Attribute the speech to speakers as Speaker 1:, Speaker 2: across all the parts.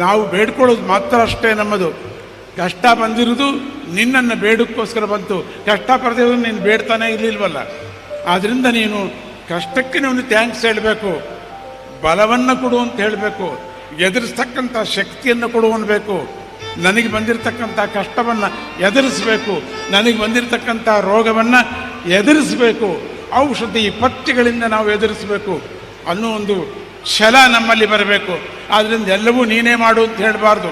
Speaker 1: ನಾವು ಬೇಡ್ಕೊಳ್ಳೋದು ಮಾತ್ರ ಅಷ್ಟೇ ನಮ್ಮದು. ಕಷ್ಟ ಬಂದಿರೋದು ನಿನ್ನನ್ನು ಬೇಡಕ್ಕೋಸ್ಕರ ಬಂತು, ಕಷ್ಟ ಪಡೆದಿರೋದು ನೀನು ಬೇಡ್ತಾನೆ ಇರಲಿಲ್ವಲ್ಲ. ಆದ್ದರಿಂದ ನೀನು ಕಷ್ಟಕ್ಕೆ ನೀನು ಥ್ಯಾಂಕ್ಸ್ ಹೇಳಬೇಕು, ಬಲವನ್ನು ಕೊಡು ಅಂತ ಹೇಳಬೇಕು, ಎದುರಿಸ್ತಕ್ಕಂಥ ಶಕ್ತಿಯನ್ನು ಕೊಡು ಅನ್ಬೇಕು. ನನಗೆ ಬಂದಿರತಕ್ಕಂಥ ಕಷ್ಟವನ್ನು ಎದುರಿಸಬೇಕು, ನನಗೆ ಬಂದಿರತಕ್ಕಂಥ ರೋಗವನ್ನು ಎದುರಿಸಬೇಕು, ಔಷಧಿ ಪಥ್ಯಗಳಿಂದ ನಾವು ಎದುರಿಸಬೇಕು ಅನ್ನೋ ಒಂದು ಛಲ ನಮ್ಮಲ್ಲಿ ಬರಬೇಕು. ಆದ್ದರಿಂದ ಎಲ್ಲವೂ ನೀನೇ ಮಾಡು ಅಂತ ಹೇಳಬಾರ್ದು.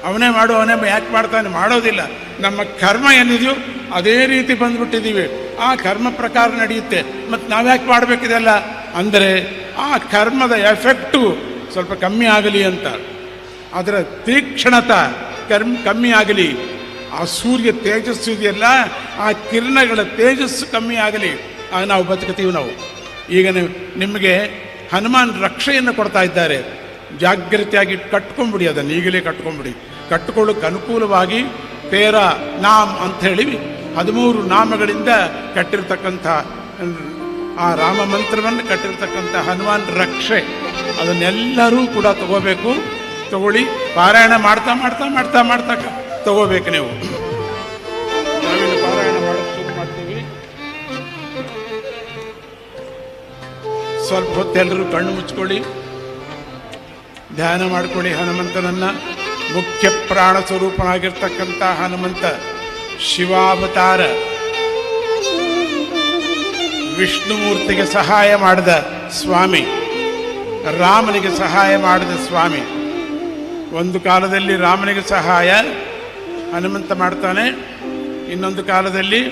Speaker 1: ಅವನೇ ಮಾಡು, ಅವನೇ ಯಾಕೆ ಮಾಡ್ತಾನೆ, ಮಾಡೋದಿಲ್ಲ. ನಮ್ಮ ಕರ್ಮ ಏನಿದೆಯೋ ಅದೇ ರೀತಿ ಬಂದುಬಿಟ್ಟಿದ್ದೀವಿ, ಆ ಕರ್ಮ ಪ್ರಕಾರ ನಡೆಯುತ್ತೆ. ಮತ್ತು ನಾವ್ಯಾಕೆ ಮಾಡಬೇಕಿದೆಲ್ಲ ಅಂದರೆ ಆ ಕರ್ಮದ ಎಫೆಕ್ಟು ಸ್ವಲ್ಪ ಕಮ್ಮಿ ಆಗಲಿ ಅಂತ, ಅದರ ತೀಕ್ಷ್ಣತ ಕಮ್ಮಿ ಆಗಲಿ, ಆ ಸೂರ್ಯ ತೇಜಸ್ಸು ಇದೆಯಲ್ಲ ಆ ಕಿರಣಗಳ ತೇಜಸ್ಸು ಕಮ್ಮಿ ಆಗಲಿ, ಆಗ ನಾವು ಬದುಕುತ್ತೀವಿ. ನಾವು ಈಗ ನಿಮಗೆ ಹನುಮಾನ್ ರಕ್ಷೆಯನ್ನು ಕೊಡ್ತಾ ಇದ್ದಾರೆ, ಜಾಗ್ರತೆಯಾಗಿ ಕಟ್ಕೊಂಬಿಡಿ, ಅದನ್ನು ಈಗಲೇ ಕಟ್ಕೊಂಬಿಡಿ. ಕಟ್ಕೊಳ್ಳೋಕೆ ಅನುಕೂಲವಾಗಿ ತೇರಾ ನಾಮ್ ಅಂಥೇಳಿ 13 ನಾಮಗಳಿಂದ ಕಟ್ಟಿರ್ತಕ್ಕಂಥ ಆ ರಾಮ ಮಂತ್ರವನ್ನು ಕಟ್ಟಿರ್ತಕ್ಕಂಥ ಹನುಮಾನ್ ರಕ್ಷೆ, ಅದನ್ನೆಲ್ಲರೂ ಕೂಡ ತಗೋಬೇಕು. ತಗೊಳ್ಳಿ, ಪಾರಾಯಣ ಮಾಡ್ತಾ ಮಾಡ್ತಾ ಮಾಡ್ತಾ ಮಾಡ್ತಾ ತಗೋಬೇಕು. ನೀವು ನಾವಿನ್ನು ಪಾರಾಯಣ ಮಾಡೋಕ್ಕೆ ಶುರು ಮಾಡ್ತೀವಿ. ಸ್ವಲ್ಪ ಹೊತ್ತೆಲ್ಲರೂ ಕಣ್ಣು ಮುಚ್ಕೊಳ್ಳಿ, ಧ್ಯಾನ ಮಾಡ್ಕೊಳ್ಳಿ. ಹನುಮಂತನನ್ನು, ಮುಖ್ಯ ಪ್ರಾಣ ಸ್ವರೂಪನಾಗಿರ್ತಕ್ಕಂಥ ಹನುಮಂತ ಶಿವಾವತಾರ, ವಿಷ್ಣುಮೂರ್ತಿಗೆ ಸಹಾಯ ಮಾಡಿದ ಸ್ವಾಮಿ, ರಾಮನಿಗೆ ಸಹಾಯ ಮಾಡಿದ ಸ್ವಾಮಿ. ಒಂದು ಕಾಲದಲ್ಲಿ ರಾಮನಿಗೆ ಸಹಾಯ ಹನುಮಂತ ಮಾಡ್ತಾನೆ, ಇನ್ನೊಂದು ಕಾಲದಲ್ಲಿ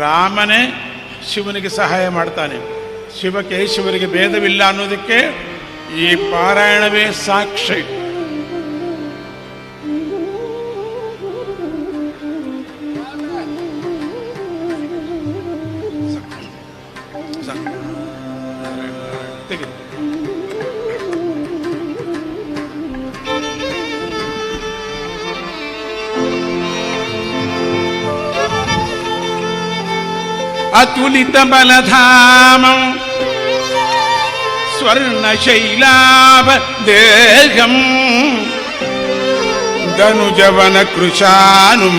Speaker 1: ರಾಮನೇ ಶಿವನಿಗೆ ಸಹಾಯ ಮಾಡ್ತಾನೆ. ಶಿವಕೇಶವರಿಗೆ ಭೇದವಿಲ್ಲ ಅನ್ನೋದಕ್ಕೆ ಈ ಪಾರಾಯಣವೇ ಸಾಕ್ಷಿ. ಅತುಲಿತ ಬಲಧಾಮಂ ಸ್ವರ್ಣಶೈಲಾಭ ದೇಹಂ ಧನುಜವನ ಕೃಶಾನುಂ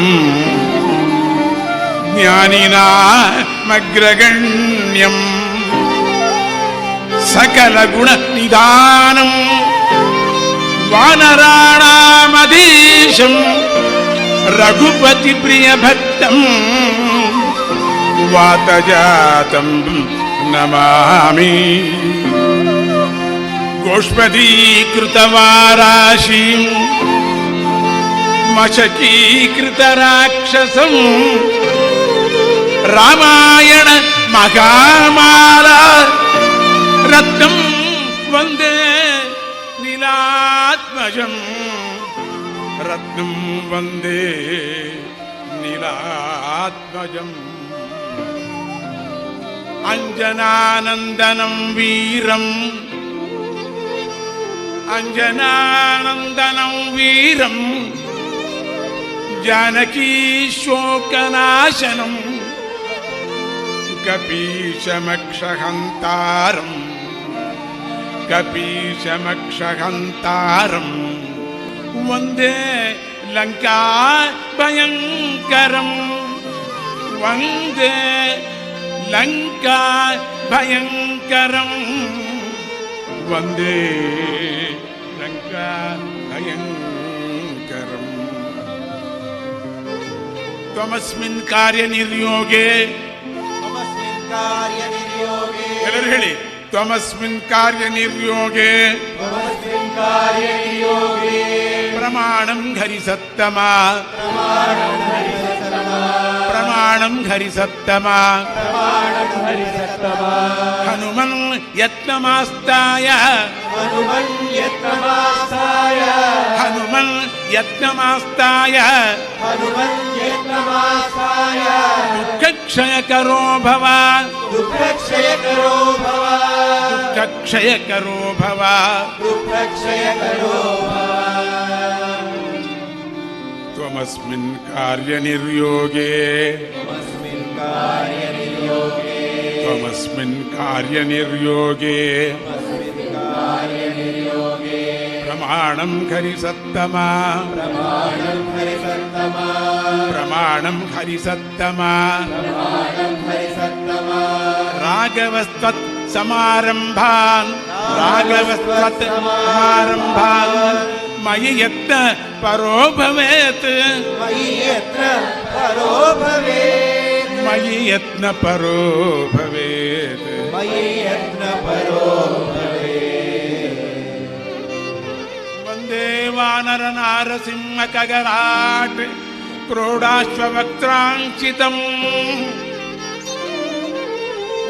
Speaker 1: ಜ್ಞಾನಿನಾಮಗ್ರಗಣ್ಯಂ ಸಕಲ ಗುಣ ನಿಧಾನಂ ವಾನರಾಣಾಮಧೀಶಂ ರಘುಪತಿ ಪ್ರಿಯ ಭಕ್ತಂ ವಾತಜಾತಂ ನಮಾಮಿ. ಗೋಷ್ಪದೀಕೃತವಾರಾಶೀಂ ಮಶಕೀಕೃತರಾಕ್ಷಸಂ ರಾಮಾಯಣ ಮಹಾಮಾಲಾ ರತ್ನಂ ವಂದೇ ನೀಲಾತ್ಮಜಂ ರತ್ನಂ ವಂದೇ ನೀಲಾತ್ಮಜಂ. ಅಂಜನಾನಂದನಂ ವೀರಂ ಅಂಜನಾನಂದನಂ ವೀರಂ ಜಾನಕೀ ಶೋಕನಾಶನಂ ಕಪೀಶಮಕ್ಷಹಂತಾರಂ ಕಪೀಶಮಕ್ಷಹಂತಾರಂ ವಂದೇ ಲಂಕಾ ಭಯಂಕರಂ ವಂದೇ ಲಂಕಾ ಭಯಂಕರಂ ವಂದೇ ಲಂಕಾ ಭಯಂಕರಂ. ತ್ವಮಸ್ಮಿನ್ ಕಾರ್ಯನಿರ್ಯೋಗೆ, ಎಲ್ಲರೂ ಹೇಳಿ, ತ್ವಮಸ್ಮಿನ್ ಕಾರ್ಯನಿರ್ಯೋಗೆ ಪ್ರಮಾಣಂ ಹರಿಸತ್ತಮ ಪ್ರಮಾಣಂ ಹರಿಸತ್ತಮ ಹನುಮನ್ ಯತ್ನಮಾಸ್ತಾಯ ಹನುಮನ್ ಯತ್ನಮಾಸ್ತಾಯ ದುಃಖಕ್ಷಯಕರೋ ಭವ ದುಃಖಕ್ಷಯಕರೋ ಭವ. ತ್ವಮಸ್ಮಿನ್ ಕಾರ್ಯನಿರ್ಯೋಗೆ ತ್ವಮಸ್ಮಿನ್ ಕಾರ್ಯನಿರ್ಯೋಗೆ प्रमाणं हरिसत्तमा
Speaker 2: प्रमाणं हरिसत्तमा
Speaker 1: प्रमाणं हरिसत्तमा
Speaker 2: प्रमाणं हरिसत्तमा
Speaker 1: राघवस्तत् समारम्भान् राघवस्तत् समारम्भान् मयि यत्न परो भवेत्
Speaker 2: मयि यत्न परो भवेत्
Speaker 1: मयि यत्न परो भवेत्
Speaker 2: मयि यत्न परो भवेत्
Speaker 1: वन्दे वानर नारसिंह खगराट् क्रोडाश्ववक्त्राङ्कितम्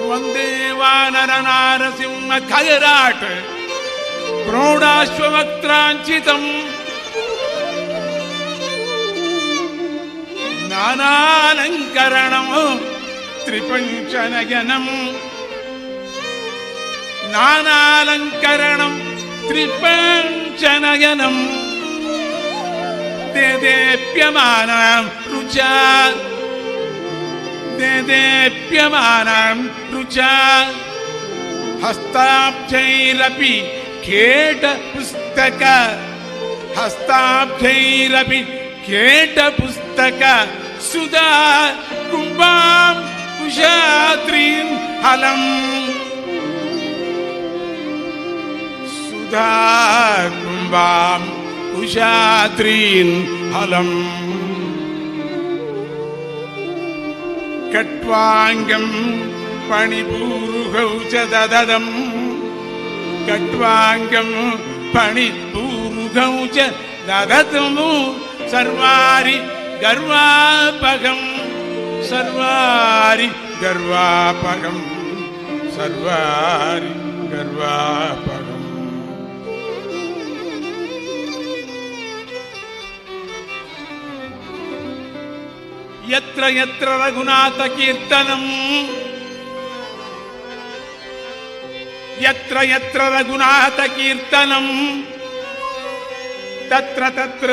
Speaker 1: वन्दे वानर नारसिंह खगराट् क्रोडाश्ववक्त्राङ्कितम् नानालङ्करणं त्रिपञ्चनयनं नानालङ्करणं त्रिपञ्चनयनं देदेप्यमानां रुचा देदेप्यमानां रुचा हस्ताब्जैरपि खेटपुस्तक हस्ताब्जैरपि खेटपुस्तक सुधा कुम्भां कुशात्रीं हलम् सुधा कुम्भां कुशात्रीं हलम् कट्वाङ्गं पणिपूरुहौ च दददम् कट्वाङ्गं पणिपूरुहौ च ददतमु सर्वारि गर्वापगं सर्वारि गर्वापगं सर्वारि गर्वापगम् यत्र यत्र रघुनाथ कीर्तनम् यत्र यत्र रघुनाथ कीर्तनम् तत्र तत्र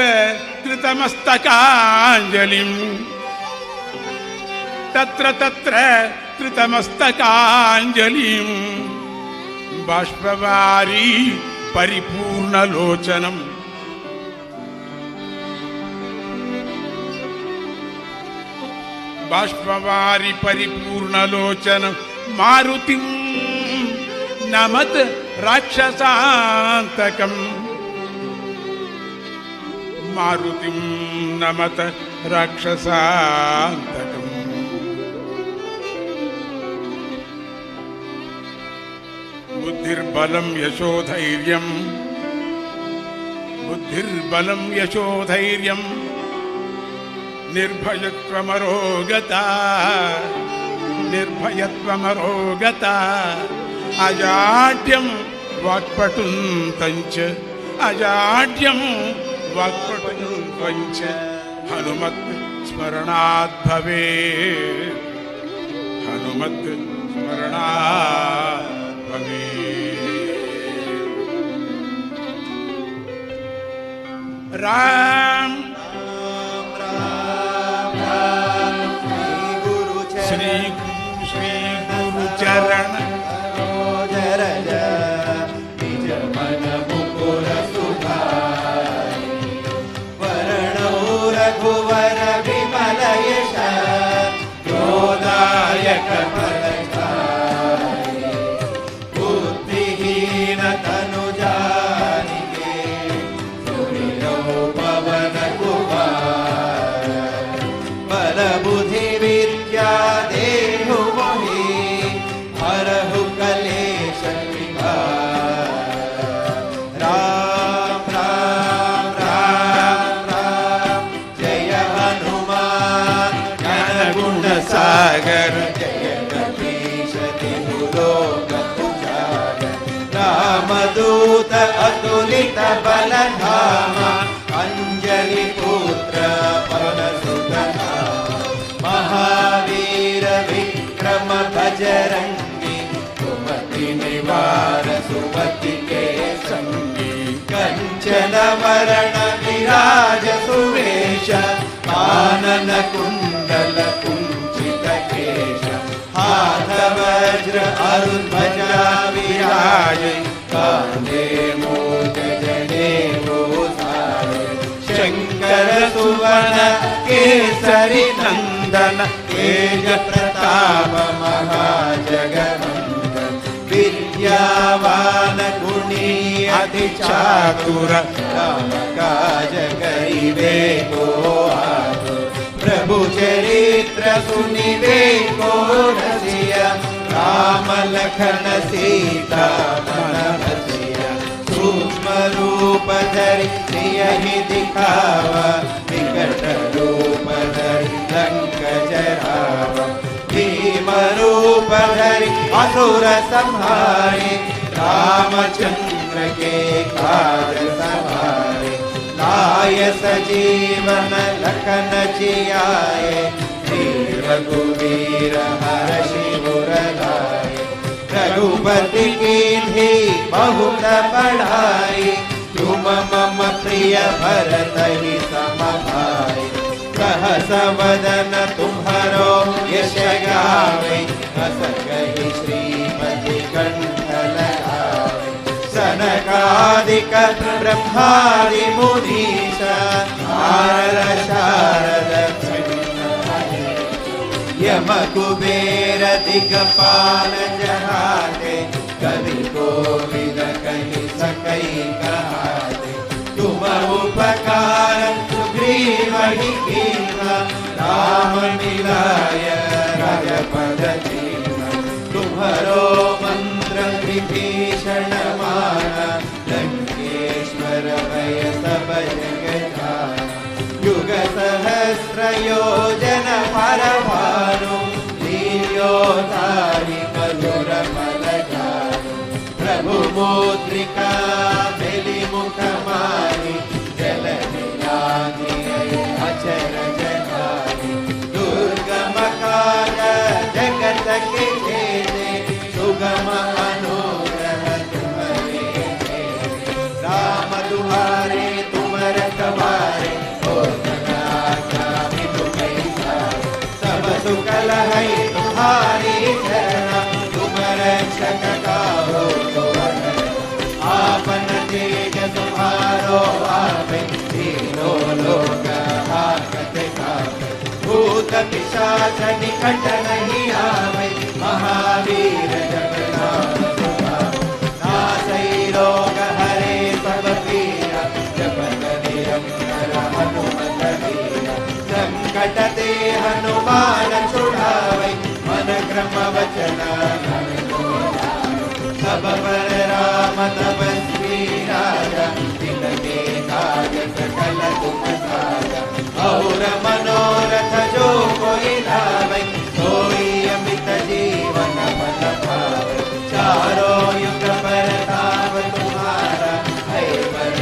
Speaker 1: कृतमस्तकाञ्जलिं तत्र तत्र कृतमस्तकाञ्जलिं बाष्पवारी परिपूर्णलोचनम् बाष्पवारी परिपूर्णलोचनं मारुतिं नमत राक्षसान्तकम् मारुतिं नमत राक्षसान्तकम् बुद्धिर्बलं यशोधैर्यं बुद्धिर्बलं यशोधैर्यं निर्भयत्वमरोगता निर्भयत्वमरोगता अजाड्यं वाक्पटुन्तञ्च अजाड्यं वाक्पटुन्त्वञ्च हनुमत् स्मरणात् भवेत् हनुमत् स्मरणात् भवेत् राम श्री गुरुचरण
Speaker 2: निज मन मुकुर सुधारि वर्णौ रघुवर विमल यश क्रोधायक फलचारि बुद्धिहीन तनु जानिके सुमिरौ पवन कुमार बल बुद्धि विद्या देहु मोहि हरहु कलेश विकार राम राम राम राम जय हनुमान ज्ञान गुण सागर जय कपीश तिहु लोक उजागर रामदूत अतुलित बल धामा अंजलि पुत्र पवन सुत महावीर विक्रम बजरंगी सुमति निवार सुमति के संगी कंचन वरण विराज सुवेश कानन कुंडल कुंचित केश हाथ वज्र अरुण ध्वजा विराज कांधे मोज जने देवो सारे शंकर सुवन केसरी नंदन तेज प्रताप महाजगवंदन विद्यावान गुणी अति चातुर राम काज करिवे को आतुर प्रभु चरित्र सुनिवे को रसिया राम लखन सीता मन बसिया सूक्ष्म रूप धरि सियहि दिखावा विकट रूप धरि लंक जरावा भीम रूप धरि असुर संहारे रामचंद्र के काज सवारे लाय सजीवन लखन जियाए श्री रघुवीर हर्षि उर लाए रघुपति कीन्ही बहुत बढ़ाई तुम मम प्रिय भरत ही सम भाई सहस वदन तुम्हारो यश गावे हस कहि श्रीमति कंठ लगावे सनकादिक ब्रह्मादि मुनीश नारद शारद यम कुबेर दिगपाल जहाते कवि कोविद कहि सकई कहाते तुम उपकार सुग्रीव ही कीन्हा राम मिलाय राजपद दीन्हा तुम्हारो मंत्र विभीषण माना लंकेश्वर भय सब जग जाना युग सहस्र योजन पर भानु लील्यो धारि मधुर फल जानु प्रभु मुद्रिका मेलि मुख माहि जल निलानि अचर जनानि दुर्गम काज जगत के जेते सुगम अनुग्रह तुम्हारे जेते राम दुआरे तुम रखवारे सब सुकल है तुम्हारी शरण तुम रक्षक काहो आपन तेज तुम्हारो आवे तीनों लोक हाकत कावे भूत पिशाच निकट नहीं आवे महावीर जब नाम सुनावे नासै रोग हरे सब पीरा जपत निरंतर हनुमत वीरा संकट ते हनुमान छुड़ावे मन क्रम वचन सब पर राम तपस्वी राजा तिनके काज सकल तुम साजा और मनोरथ जो कोई लावे सोई अमित जीवन फल पावे चारों युग परताप तुम्हारा है पर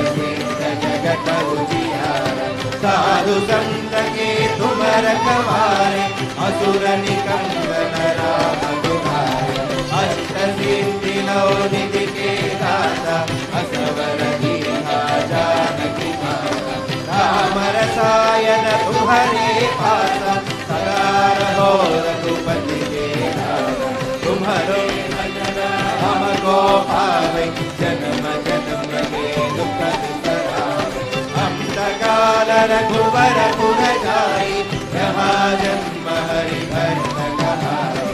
Speaker 2: जगत उजियारा साधु संत के तुम रखवारे असुर निकंदन राम दुहारे अष्ट सिद्धि नौ निधि के दाता असवर दीना जानकी माता राम रसायन तुम्हारे पासा सदा रहो रघुपति के दाता तुम्हारो भजन हमको पावे जन्म जन्म के दुख बिसरावे अंत काल रघुवर पुर जाई जहाँ जन्म हरि भक्त कहाई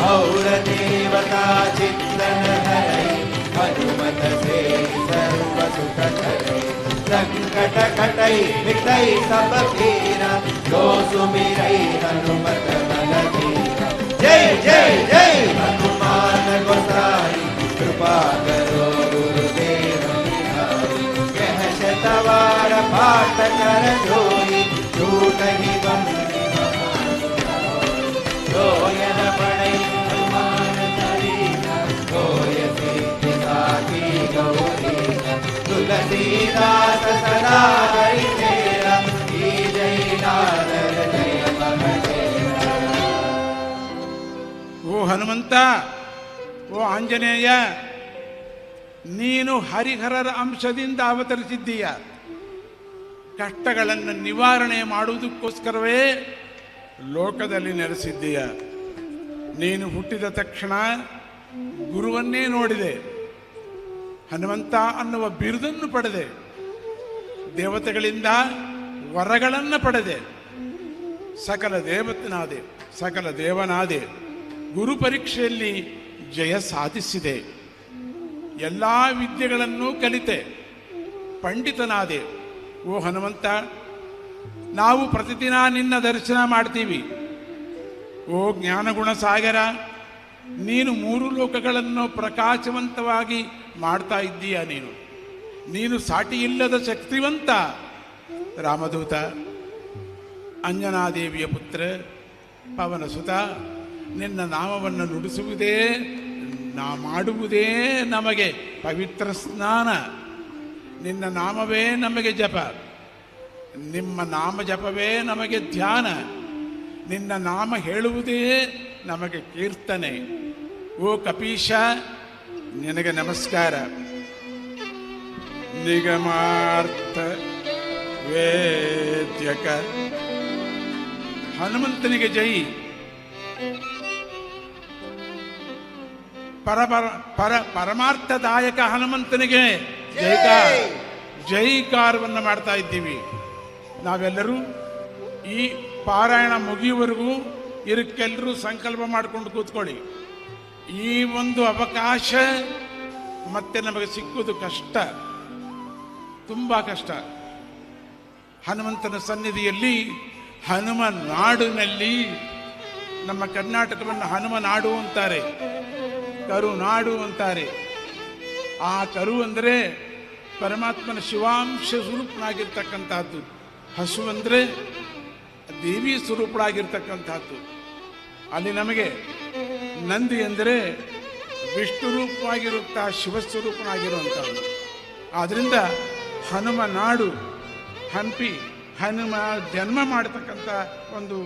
Speaker 2: और देवता चित्तन हरई हनुमत से सर्व सुख करई संकट कटई मिटई सब पीरा जो सुमिरई हनुमत बल बीरा जय जय जय हनुमान गोसाई कृपा करो गुरुदेव कह शतवार पाठ कर जोई झूठ ही बंदी यह पढ़ई हनुमान चालीसा होय सिद्धि साखी गौरी तुलसीदास सदा हरि तेरा की जय नारद जय महदेवा
Speaker 1: ಓ ಹನುಮಂತ, ಓ ಆಂಜನೇಯ, ನೀನು ಹರಿಹರರ ಅಂಶದಿಂದ ಅವತರಿಸಿದ್ದೀಯ. ಕಷ್ಟಗಳನ್ನು ನಿವಾರಣೆ ಮಾಡುವುದಕ್ಕೋಸ್ಕರವೇ ಲೋಕದಲ್ಲಿ ನೆಲೆಸಿದ್ದೀಯ. ನೀನು ಹುಟ್ಟಿದ ತಕ್ಷಣ ಗುರುವನ್ನೇ ನೋಡಿದೆ, ಹನುಮಂತ ಅನ್ನುವ ಬಿರುದನ್ನು ಪಡೆದೆ. ದೇವತೆಗಳಿಂದ ವರಗಳನ್ನು ಪಡೆದೆ, ಸಕಲ ದೇವತನಾದೆ, ಸಕಲ ದೇವನಾದೆ, ಗುರು ಪರೀಕ್ಷೆಯಲ್ಲಿ ಜಯ ಸಾಧಿಸಿದೆ, ಎಲ್ಲ ವಿದ್ಯೆಗಳನ್ನು ಕಲಿತೆ, ಪಂಡಿತನಾದೆ. ಓ ಹನುಮಂತ, ನಾವು ಪ್ರತಿದಿನ ನಿನ್ನ ದರ್ಶನ ಮಾಡ್ತೀವಿ. ಓ ಜ್ಞಾನಗುಣ ಸಾಗರ, ನೀನು 3 ಲೋಕಗಳನ್ನು ಪ್ರಕಾಶವಂತವಾಗಿ ಮಾಡ್ತಾ ಇದ್ದೀಯ. ನೀನು ಸಾಟಿ ಇಲ್ಲದ ಶಕ್ತಿವಂತ ರಾಮದೂತ, ಅಂಜನಾದೇವಿಯ ಪುತ್ರ, ಪವನಸುತ. ನಿನ್ನ ನಾಮವನ್ನು ನುಡಿಸುವುದೇ ಮಾಡುವುದೇ ನಮಗೆ ಪವಿತ್ರ ಸ್ನಾನ. ನಿನ್ನ ನಾಮವೇ ನಮಗೆ ಜಪ, ನಿಮ್ಮ ನಾಮ ಜಪವೇ ನಮಗೆ ಧ್ಯಾನ, ನಿನ್ನ ನಾಮ ಹೇಳುವುದೇ ನಮಗೆ ಕೀರ್ತನೆ. ಓ ಕಪೀಶ, ನಿನಗೆ ನಮಸ್ಕಾರ. ನಿಗಮಾರ್ಥ ವೇದ್ಯಕ ಹನುಮಂತನಿಗೆ ಜೈ. ಪರಮಾರ್ಥದಾಯಕ ಹನುಮಂತನಿಗೆ ಜೈಕಾರವನ್ನು ಮಾಡ್ತಾ ಇದ್ದೀವಿ. ನಾವೆಲ್ಲರೂ ಈ ಪಾರಾಯಣ ಮುಗಿಯುವವರೆಗೂ ಇದಕ್ಕೆಲ್ಲರೂ ಸಂಕಲ್ಪ ಮಾಡಿಕೊಂಡು ಕೂತ್ಕೊಳ್ಳಿ. ಈ ಒಂದು ಅವಕಾಶ ಮತ್ತೆ ನಮಗೆ ಸಿಕ್ಕುವುದು ಕಷ್ಟ, ತುಂಬ ಕಷ್ಟ. ಹನುಮಂತನ ಸನ್ನಿಧಿಯಲ್ಲಿ, ಹನುಮ ನಾಡಿನಲ್ಲಿ, ನಮ್ಮ ಕರ್ನಾಟಕವನ್ನು ಹನುಮ ನಾಡು ಅಂತಾರೆ, ಕರುನಾಡು ಅಂತಾರೆ. ಆ ಕರು ಅಂದರೆ ಪರಮಾತ್ಮನ ಶಿವಾಂಶ ಸ್ವರೂಪನಾಗಿರ್ತಕ್ಕಂಥದ್ದು, ಹಸು ಅಂದರೆ ದೇವಿ ಸ್ವರೂಪಳಾಗಿರ್ತಕ್ಕಂಥದ್ದು. ಅಲ್ಲಿ ನಮಗೆ ನಂದಿ ಅಂದರೆ ವಿಷ್ಣು ರೂಪವಾಗಿರುತ್ತಾ ಶಿವಸ್ವರೂಪನಾಗಿರುವಂಥದ್ದು. ಆದ್ದರಿಂದ ಹನುಮ ನಾಡು, ಹಂಪಿ ಹನುಮ ಜನ್ಮ ಮಾಡತಕ್ಕಂಥ ಒಂದು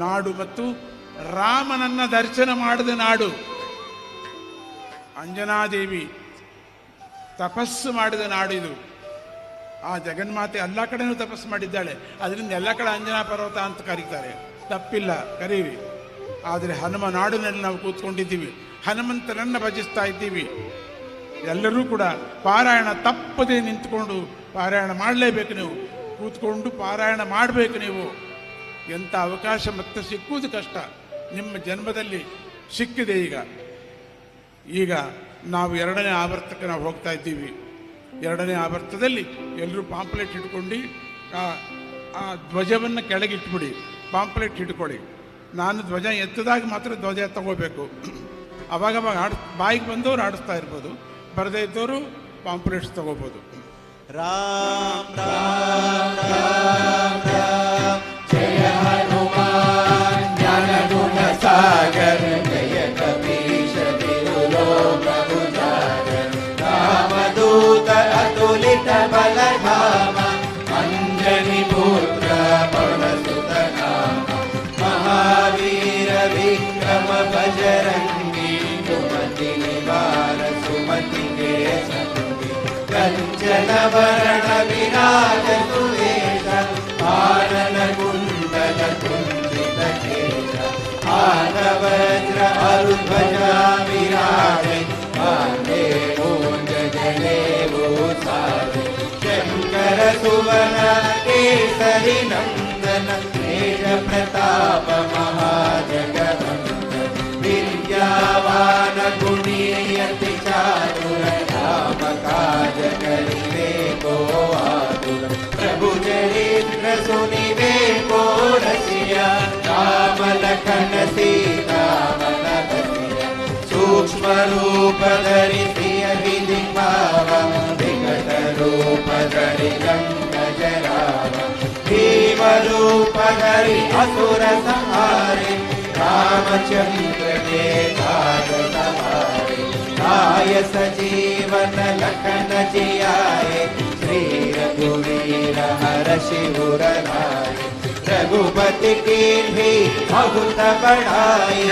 Speaker 1: ನಾಡು ಮತ್ತು ರಾಮನನ್ನ ದರ್ಶನ ಮಾಡಿದ ನಾಡು. ಅಂಜನಾದೇವಿ ತಪಸ್ಸು ಮಾಡಿದ ನಾಡು ಇದು. ಆ ಜಗನ್ಮಾತೆ ಎಲ್ಲ ಕಡೆನೂ ತಪಸ್ಸು ಮಾಡಿದ್ದಾಳೆ, ಅದರಿಂದ ಎಲ್ಲ ಕಡೆ ಅಂಜನಾ ಪರ್ವತ ಅಂತ ಕರೀತಾರೆ, ತಪ್ಪಿಲ್ಲ, ಕರೀರಿ. ಆದರೆ ಹನುಮ ನಾಡಿನಲ್ಲಿ ನಾವು ಕೂತ್ಕೊಂಡಿದ್ದೀವಿ, ಹನುಮಂತನನ್ನು ಭಜಿಸ್ತಾ ಇದ್ದೀವಿ. ಎಲ್ಲರೂ ಕೂಡ ಪಾರಾಯಣ ತಪ್ಪದೇ ನಿಂತ್ಕೊಂಡು ಪಾರಾಯಣ ಮಾಡಲೇಬೇಕು. ನೀವು ಕೂತ್ಕೊಂಡು ಪಾರಾಯಣ ಮಾಡಬೇಕು. ನೀವು ಎಂಥ ಅವಕಾಶ ಮತ್ತೆ ಸಿಕ್ಕುವುದು ಕಷ್ಟ, ನಿಮ್ಮ ಜನ್ಮದಲ್ಲಿ ಸಿಕ್ಕಿದೆ. ಈಗ ನಾವು 2ನೇ ಆವರ್ತಕ್ಕೆ ನಾವು ಹೋಗ್ತಾ ಇದ್ದೀವಿ. 2ನೇ ಆವರ್ತದಲ್ಲಿ ಎಲ್ಲರೂ ಪಾಂಪ್ಲೆಟ್ ಇಟ್ಕೊಂಡು ಆ ಧ್ವಜವನ್ನು ಕೆಳಗಿಟ್ಬಿಡಿ, ಪಾಂಪ್ಲೆಟ್ ಇಟ್ಕೊಳ್ಳಿ. ನಾನು ಧ್ವಜ ಎತ್ತದಾಗ ಮಾತ್ರ ಧ್ವಜ ತಗೋಬೇಕು. ಅವಾಗವಾಗ ಬಾಯಿಗೆ ಬಂದವರು ಆಡಿಸ್ತಾ ಇರ್ಬೋದು, ಬರದೇ ಇದ್ದವರು ಪಾಂಪ್ಲೆಟ್ಸ್ ತಗೋಬೋದು.
Speaker 2: ರಾಮ್ ರಾಮ್ ರಾಮ್ ರಾಮ್ ಜಯ ಹನುಮಾನ್ ಜ್ಞಾನ ಗುಣ ಸಾಗರ ಜಯ ಕಪೀಶ ತಿರುಲೋ ಪ್ರಭು ಜಾಗರ ರಾಮದೂತ ಅತುಲಿತ ಬಲಧಾಮ ಅಂಜನಿ ಪುತ್ರ ಪವನಸುತ ನಾಮ ಮಹಾವೀರ ವಿಕ್ರಮ ಬಜರಂಗಿ ಸುಮತಿ ನಿವಾರ ಸುಮತಿ ಕೇಶ ಕಂಚನ ವರ್ಣ ವಿರಾಜ ಸುರೇಶ ಆನನ ಕುಂಡಲ ಕುಂಚಿತ ಕೇಶ ಆನವಜ್ರ ಅರುಧ್ವಜ ವಿರಾಜೆ ಆನೆ ಮೂಂಜ ಜಲೇವೋ ಸಾರೆ ಶಂಕರ ಸುವನ ಕೇಸರಿ ನಂದನ ತೇಜ ಪ್ರತಾಪ ಮಹಾಜಗವಂತ ವಿದ್ಯಾವಾನ ಗುಣೀಯತಿ ಚಾತುರ ರಾಮ ಕಾಜ ಕರಿವೆ ಕೋ ಆತುರ ಪ್ರಭು ಚರಿತ್ರ ಸುನಿವೆ ಕೋ ರಸಿಯ ರಾಮ ಲಖನ ಸೀತಾ ಮನ ಬಸಿಯ ಸೂಕ್ಷ್ಮ ರೂಪ ಧರಿಸಿಯ ವಿಧಿ ಭಾವ ವಿಕಟ ರೂಪ ಧರಿ ರಂಗ ಜರಾವ ಭೀಮ ರೂಪ ಧರಿ ಅಸುರ ಸಂಹಾರೆ रामचंद्र के काज सवारे आय सजीवन लखन जियाए श्री रघुवीर हर शिवर लाए रघुपति की भी बहुत बढ़ाई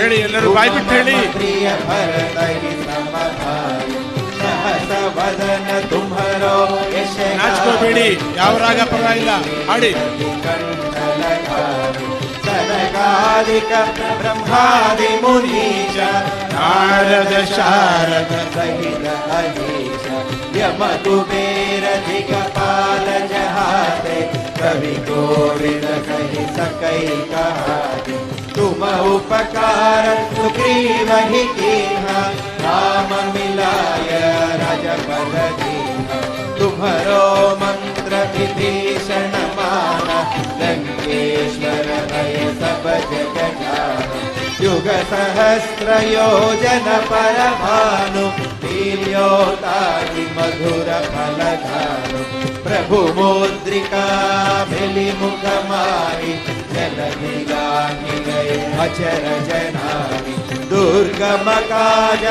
Speaker 2: प्रिय भरत समभाई सहस वदन तुम्हारो यश
Speaker 1: ನಾಚ್ಕೋಬೇಡಿ, ಯಾವ ರಾಗ ಪರವಾಗಿಲ್ಲ, ಹಾಡಿ.
Speaker 2: ಸನಕಾದಿಕ ಬ್ರಹ್ಮಾದಿ ಮುನೀಶ ನಾರದ ಶಾರದ ಸಹಿತ ಅಹೀಶ ಯಮ ಕುಬೇರ ದಿಗಪಾಲ कवि कोविद कहि सकै कहानी। तुम उपकार सुग्रीव ही कीन्हा, राम मिलाय राजपद दीन्हा। तुम्हरो मंत्र विभीषण माना, लंकेश्वर भय सब जग जाना। युग सहस्र योजन पर भानु, लील्योताहि मधुर फल धानु। प्रभु मुद्रिका मिली मुख मारी, जलधि गाहि गए अचर जनारी। दुर्गम काज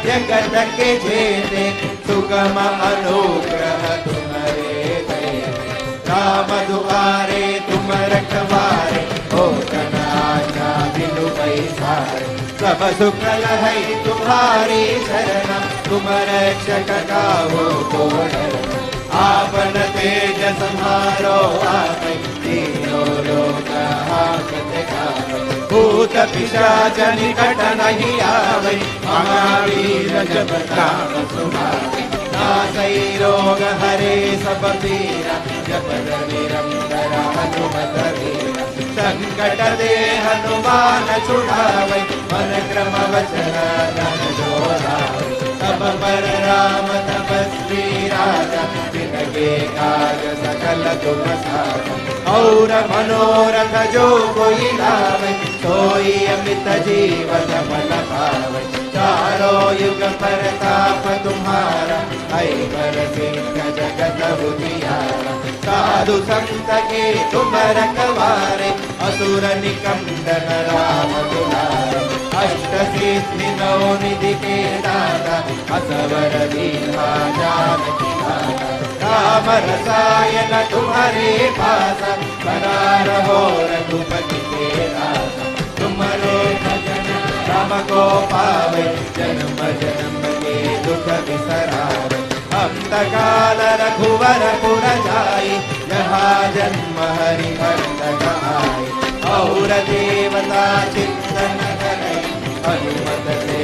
Speaker 2: जगत के जेते, सुगम अनुग्रह तुम्हारे देते। राम दुआरे तुम रखवारे, हो तना आज्ञा बिनु पैसारे। सब सुख लहै तुम्हारी शरण, तुम रक्षक काहू को डरना। आपन तेज सम्हारो आपै, तीनों लोक हाकते गावै। भूत पिशाच निकट नहीं आवै, महावीर जब नाम सुनावै। नासै रोग हरे सब पीरा, जपत निरंतर हनुमत वीरा। संकट दे हनुमान छुड़ावै, मन क्रम वचन धन जोड़ावै। सब पर राम तपस्वी राजा, जिनके काज सकल तुम साजा। और मनोरथ जो कोई लावै, सोई अमित जीवन फल पावै। चारों युग परताप तुम्हारा, ऐबर सिद्ध जगत उजियारा। साधु संत के तुम रखवारे, असुर निकंदन राम दुलारे। अष्ट सिद्धि नौ निधि के दाता, असवर दीन्हा जानकी माता। राम रसायन तुम्हारे पासा, बना रहो रघुपति के दासा। तुम्हारो भजन राम को पावे, जन्म जन्म के दुख बिसरावे। अंत काल रघुवर पुर जाई, जहाँ जन्म हरि भक्त कहाई। और देवता चिंतन करे, हनुमत से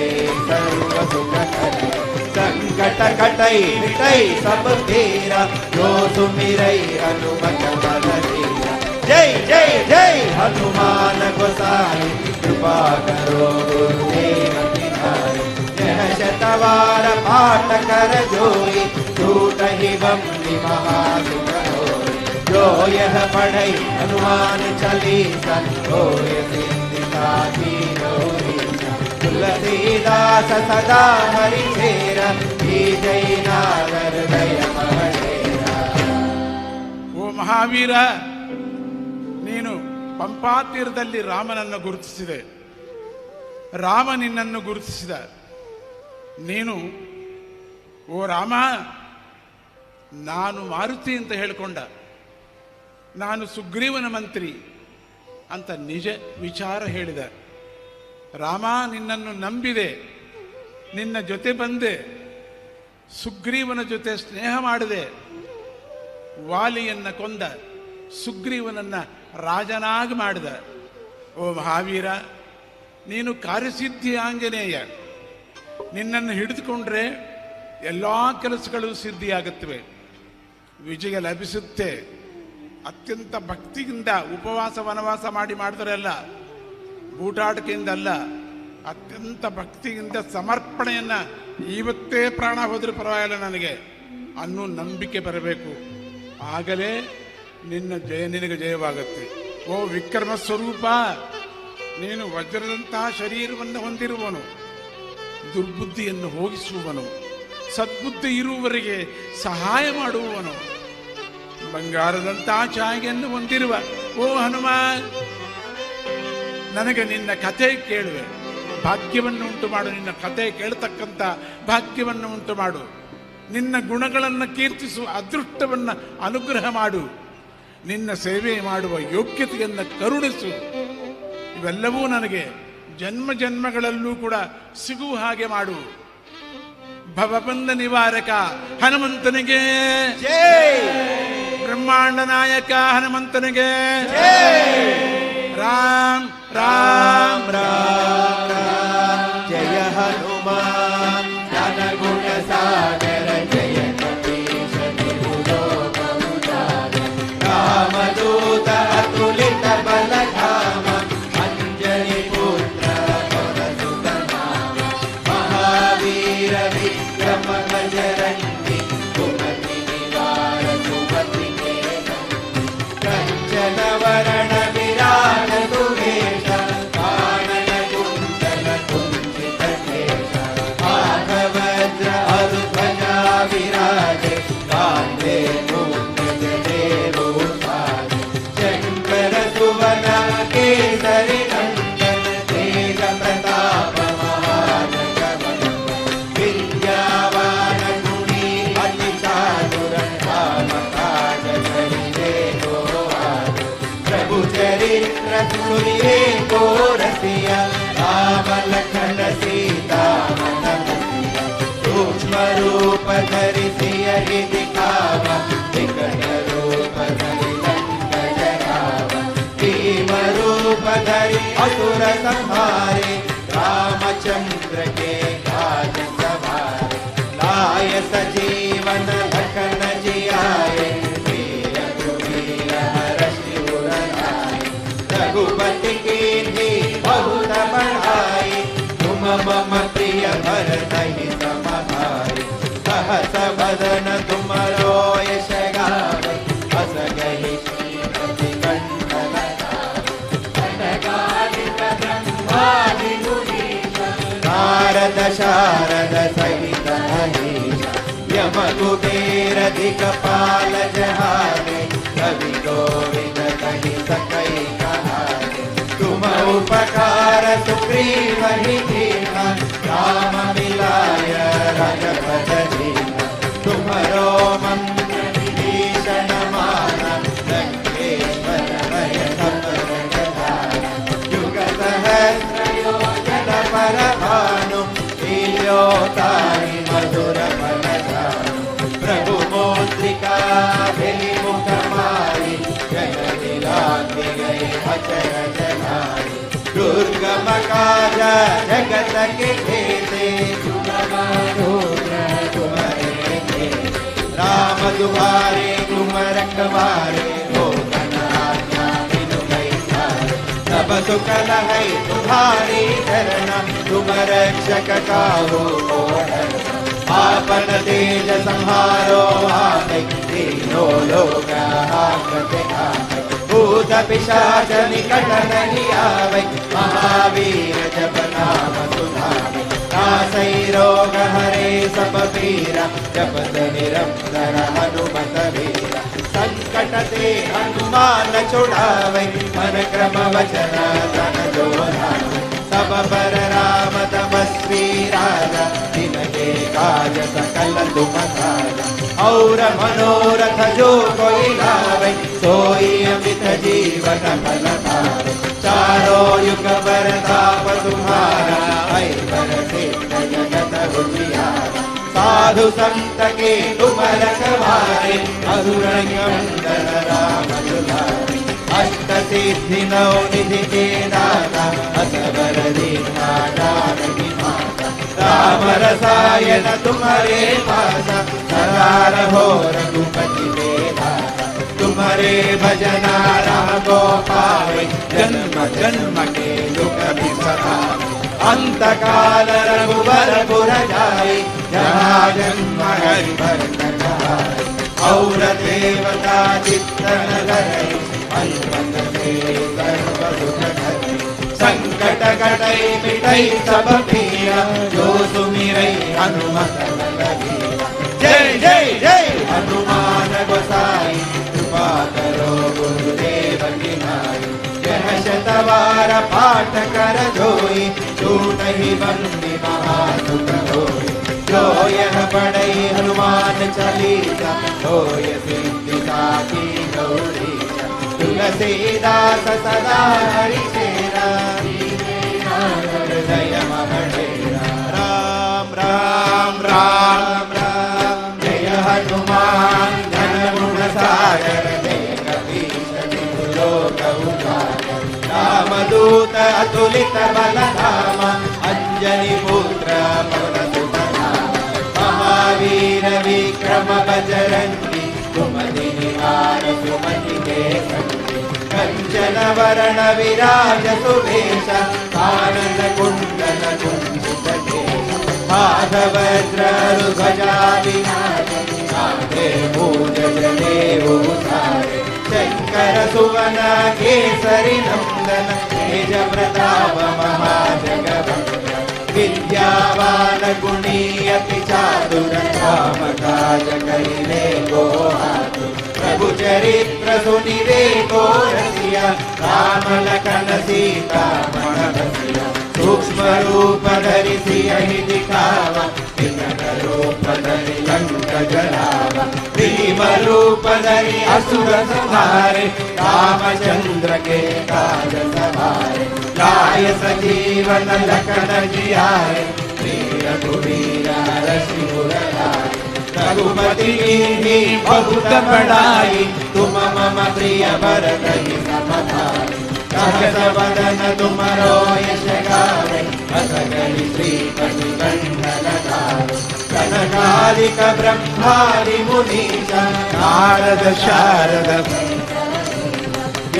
Speaker 2: सर्व सुख करे। संकट कटै मिटै सब फेरा, जो सुमिरै हनुमत बल बीरा। जय जय जय हनुमान गोसाई, कृपा करो गुरुदेव की नाई। यह शतवार पाठ कर जोई, टूटहि बंदी महासुख होई। जो यह पढ़ै हनुमान चालीसा, होय सिद्धि साखी गौरीसा। तुलसीदास सदा हरि चेरा, जय नागर दय महेरा।
Speaker 1: ಓ ಮಹಾವೀರ, ನೀನು ಪಂಪಾ ತೀರದಲ್ಲಿ ರಾಮನನ್ನು ಗುರುತಿಸಿದೆ, ರಾಮ ನಿನ್ನನ್ನು ಗುರುತಿಸಿದ. ನೀನು ಓ ರಾಮ, ನಾನು ಮಾರುತಿ ಅಂತ ಹೇಳಿಕೊಂಡ, ನಾನು ಸುಗ್ರೀವನ ಮಂತ್ರಿ ಅಂತ ನಿಜ ವಿಚಾರ ಹೇಳಿದ. ರಾಮ ನಿನ್ನನ್ನು ನಂಬಿದೆ, ನಿನ್ನ ಜೊತೆ ಬಂದೆ, ಸುಗ್ರೀವನ ಜೊತೆ ಸ್ನೇಹ ಮಾಡಿದೆ. ವಾಲಿಯನ್ನ ಕೊಂದ, ಸುಗ್ರೀವನನ್ನ ರಾಜನಾಗಿ ಮಾಡಿದ. ಓ ಮಹಾವೀರ, ನೀನು ಕಾರ್ಯಸಿದ್ಧಿ ಆಂಜನೇಯ. ನಿನ್ನನ್ನು ಹಿಡಿದುಕೊಂಡ್ರೆ ಎಲ್ಲ ಕೆಲಸಗಳು ಸಿದ್ಧಿಯಾಗುತ್ತವೆ, ವಿಜಯ ಲಭಿಸುತ್ತೆ. ಅತ್ಯಂತ ಭಕ್ತಿಯಿಂದ ಉಪವಾಸ ವನವಾಸ ಮಾಡಿದ್ರೆ ಅಲ್ಲ, ಬೂಟಾಟಿಕೆಯಿಂದ ಅಲ್ಲ, ಅತ್ಯಂತ ಭಕ್ತಿಯಿಂದ ಸಮರ್ಪಣೆಯನ್ನ, ಇವತ್ತೇ ಪ್ರಾಣ ಹೋದ್ರೆ ಪರವಾಗಿಲ್ಲ ನನಗೆ ಅನ್ನೋ ನಂಬಿಕೆ ಬರಬೇಕು. ಆಗಲೇ ನಿನಗೆ ಜಯವಾಗುತ್ತೆ. ಓ ವಿಕ್ರಮ ಸ್ವರೂಪ, ನೀನು ವಜ್ರದಂತಹ ಶರೀರವನ್ನು ಹೊಂದಿರುವನು, ದುರ್ಬುದ್ಧಿಯನ್ನು ಹೋಗಿಸುವನು, ಸದ್ಬುದ್ಧಿ ಇರುವವರಿಗೆ ಸಹಾಯ ಮಾಡುವವನು, ಬಂಗಾರದಂತಹ ಛಾಯೆಯನ್ನು ಹೊಂದಿರುವ ಓ ಹನುಮಾನ್, ನನಗೆ ನಿನ್ನ ಕಥೆ ಕೇಳುವೆ, ಭಾಗ್ಯವನ್ನು ಉಂಟು ಮಾಡು. ನಿನ್ನ ಕಥೆ ಕೇಳತಕ್ಕಂಥ ಭಾಗ್ಯವನ್ನು ಉಂಟು ಮಾಡು. ನಿನ್ನ ಗುಣಗಳನ್ನು ಕೀರ್ತಿಸುವ ಅದೃಷ್ಟವನ್ನು ಅನುಗ್ರಹ ಮಾಡು. ನಿನ್ನ ಸೇವೆ ಮಾಡುವ ಯೋಗ್ಯತೆಯನ್ನು ಕರುಣಿಸು. ಇವೆಲ್ಲವೂ ನನಗೆ ಜನ್ಮ ಜನ್ಮಗಳಲ್ಲೂ ಕೂಡ ಸಿಗುವ ಹಾಗೆ ಮಾಡು. ಭವಬಂಧ ನಿವಾರಕ ಹನುಮಂತನಿಗೆ
Speaker 2: ಜೈ,
Speaker 1: ಬ್ರಹ್ಮಾಂಡ ನಾಯಕ ಹನುಮಂತನಿಗೆ
Speaker 2: ಜೈ.
Speaker 1: ರಾಮ್
Speaker 2: ರಾಮ್ ರಾಮ್ ರಾಮ್ ಜಯ ಹನುಮಾನ್, ಜ್ಞಾನ ಗುಣ ಸಾಗರ ಜಯ ಕಪೀಶ, ರಾಮ सुनिए को रसिया राम लखन सीता मन बसिया सूक्ष्म रूप धरि सियहि दिखावा विकट रूप धरि लंक जरावा भीम रूप धरि असुर संहारे रामचंद्र के काज सवारे लाय सजीवन लखन जियाए वीर रघुवीर हरषि उर लाए रघुपति कीन्ही बहुत बढ़ाई तुम मम प्रिय भरतहि सम भाई सहस बदन तुमरो यश गावे अस गहि श्रीपति कंठ लगावे नारद शारद सहित महेश यम कुबेर दिक्पाल जहारे कवि गोविंद कहि सकई कहारे तुम उपकार सुग्रीव ही कीन्हा राम मिलाय रघुपत दीन्हा तुमरो मंत्र विभीषण माना लंकेश्वर भय सब जगदाना युग सहस्र योजन पर भानु लील्योताहि मधुर फल जानु प्रभु मौद्रिका भेली मुख मारी जय दिलांग गए अचर जनाई दुर्गम काज जगत के खेते तुम्हारे खेते राम दुआरे तुम रखवारे हो आज्ञा बिनु पैसारे सब सुख लहै तुम्हारी धरना तुम रक्षक काहू को डरना आपन तेज संहारो आकै तीनों लोक हाकते आकै भूत पिशाच निकट नहीं आवे महावीर जप नाम सुधावे नासै रोग हरे सब पीरा जपत निरंतर हनुमत वीरा संकट ते हनुमान छुड़ावे मन क्रम वचन तन जो धावे सब पर राम तपस्वी राजा जिनके काज सकल तुम साजा और मनोरथ जो कोई लावे सोई अमित जीवन फल पावे चारों युग बरताप तुम्हारा है बरसे जगत उजियारा साधु संत के तुम रखवारे असुर निकंदन राम दुलारे अष्ट सिद्धि नौ निधि के दाता असबर दीना जानकी माता राम रसायन तुम्हारे पासा सदा रहो रघुपति बेदाता तुम्हारे भजना राम को पावे जन्म जन्म के दुख बिसरावे अंत काल रघुबर पुर जाई जहाँ जन्म हरि भरत कहाई और देवता चित्तन धरई हनुमत से सर्व दुख हरै संकट कटै मिटै सब पीरा जो सुमिरै हनुमत बलवीरा जय जय जय हनुमान गोसाई कृपा करो गुरुदेव की नाई यह शतवार पाठ कर जोई छूटहि बंदी महासुख होई जो यह पढ़ै हनुमान चालीसा होय सिद्धि साखी गौरी तुलसीदास सदा हरिचेरा हृदय महडेरा राम राम राम राम जय हनुमान धन गुण सागर जय कपीश तिहु लोक उजागर रामदूत अतुलित बल धामा अंजनी पुत्र पवन सुत नामा महावीर विक्रम बजरंगी सुमति निवार सुमति के संगी कंचन वरण विराज सुवेश कानन कुंडल कुंजित केश माधव ध्वजा विराज कांधे मूज जनेऊ धारे शंकर सुवन केसरी नंदन तेज प्रताप महाजगवंदन विद्यावान गुणी अति चातुर राम काज करिले को आतुर प्रभु चरित्र सुनिवे को रसिया राम लखन सीता मन बसिया सूक्ष्म रूप धरि सियहि दिखावा विकट रूप धरि लंक ಗಜರಾವ ಭೀಮ ರೂಪದಲ್ಲಿ ಅಸುರ ಸಂಹಾರೆ ರಾಮಚಂದ್ರ के काज सवारे लाय सजीवन लखन जियारे वीर रघुवीर रसिपुर लाए रघुपति की बहुत बड़ाई तुम मम प्रिय भरत समभाई सहस वदन तुम यश गावे बस गई श्रीपति कंठ लगावे कनकालिक ब्रह्मादि मुनीश नारद शारद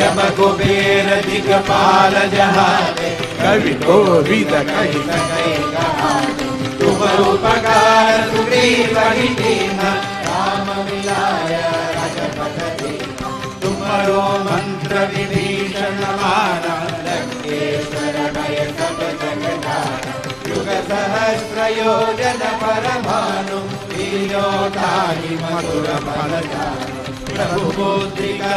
Speaker 2: यम कुबेर दिगपाल जहाने कवि कोविद कहि सकै कहाने तुम उपकार सुग्रीव दीना राम मिलाय राजपथ दीना तुम्हारो मंत्र विभीषण माना लंकेश्वर भय सब जग जाना युग सहस्र योजन परमानु लीलोताहि मधुर फल जानु प्रभु मुद्रिका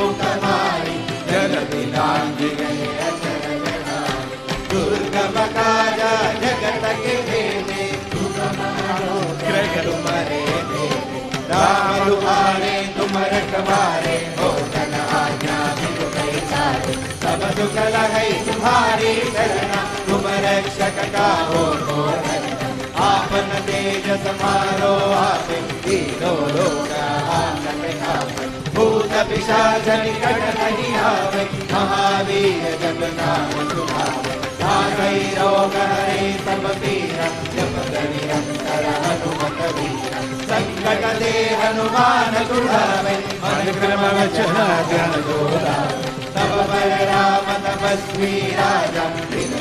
Speaker 2: मुख मारी जगति लांघि गए अचर जगाए दुर्गम काज जगत के भेदे तुम्हारे राम दुआरे तुम रखवारे हो जन आज्ञा बिनु पैसारे सब दुख लहै तुम्हारी शरणा तुम रक्षक काहो आपन तेज समारो आपे तीनों लोक आपके आपे भूत पिशाच निकट नहीं आवे महावीर जब नाम सुनावे नासै रोग हरे सब पीरा जपत निरंतर हनुमत वीरा संकट दे हनुमान छुड़ावे मन क्रम वचन ध्यान जोड़ावे तब पर राम तपस्वी राजा दिन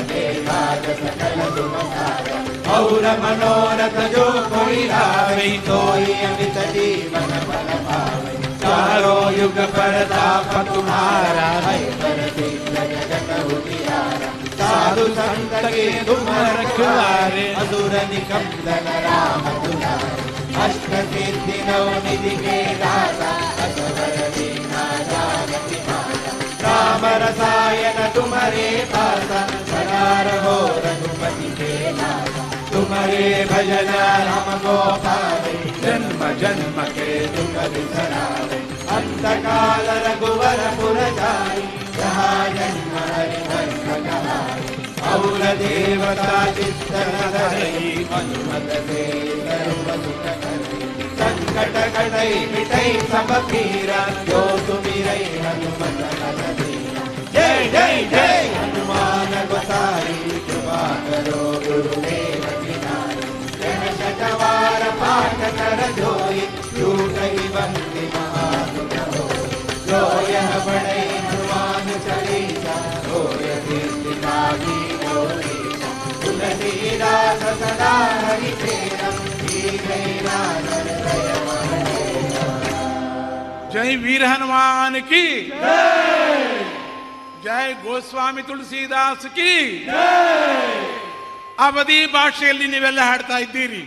Speaker 2: काज सकल तुम साजा और मनोरथ जो कोई लावे सोई अमित जीवन फल पावे चारों युग परताप तुम्हारा है सिद्ध जगत उजियारा साधु संत के तुम रखवारे असुर निकंदन राम दुलारे अष्ट सिद्धि नौ निधि के दाता असवर दीना जानकी माता राम रसायन तुम्हारे पासा सदा रहो रघुपति के नाथा तुम्हारे भजन राम को पावे जन्म जन्म के दुख बिसरावे अंत काल रघुवर पुर जाई जहाँ जन्म हरि भक्त कहाई और देवता चित्तन धरई अनुमत से सर्व सुख करई संकट कटई मिटई सब पीरा जो सुमिरई हनुमत बल बीरा जय जय जय हनुमान गोसाई कृपा करो गुरुदेव शतवार पाठ कर जोई झूठई बंदी महासुख होई जो यह बड़े हनुमान चालीसा होय कीर्ति लागी गोरीसा तुलसीदास सदा हरि प्रेम
Speaker 1: जय वीर हनुमान की जय ಗೋಸ್ವಾಮಿ ತುಳಸಿದಾಸ್ की ಅವಧಿ ಭಾಷೆಯಲ್ಲಿ ನೀವೆಲ್ಲ ಹಾಡ್ತಾ ಇದ್ದೀರಿ.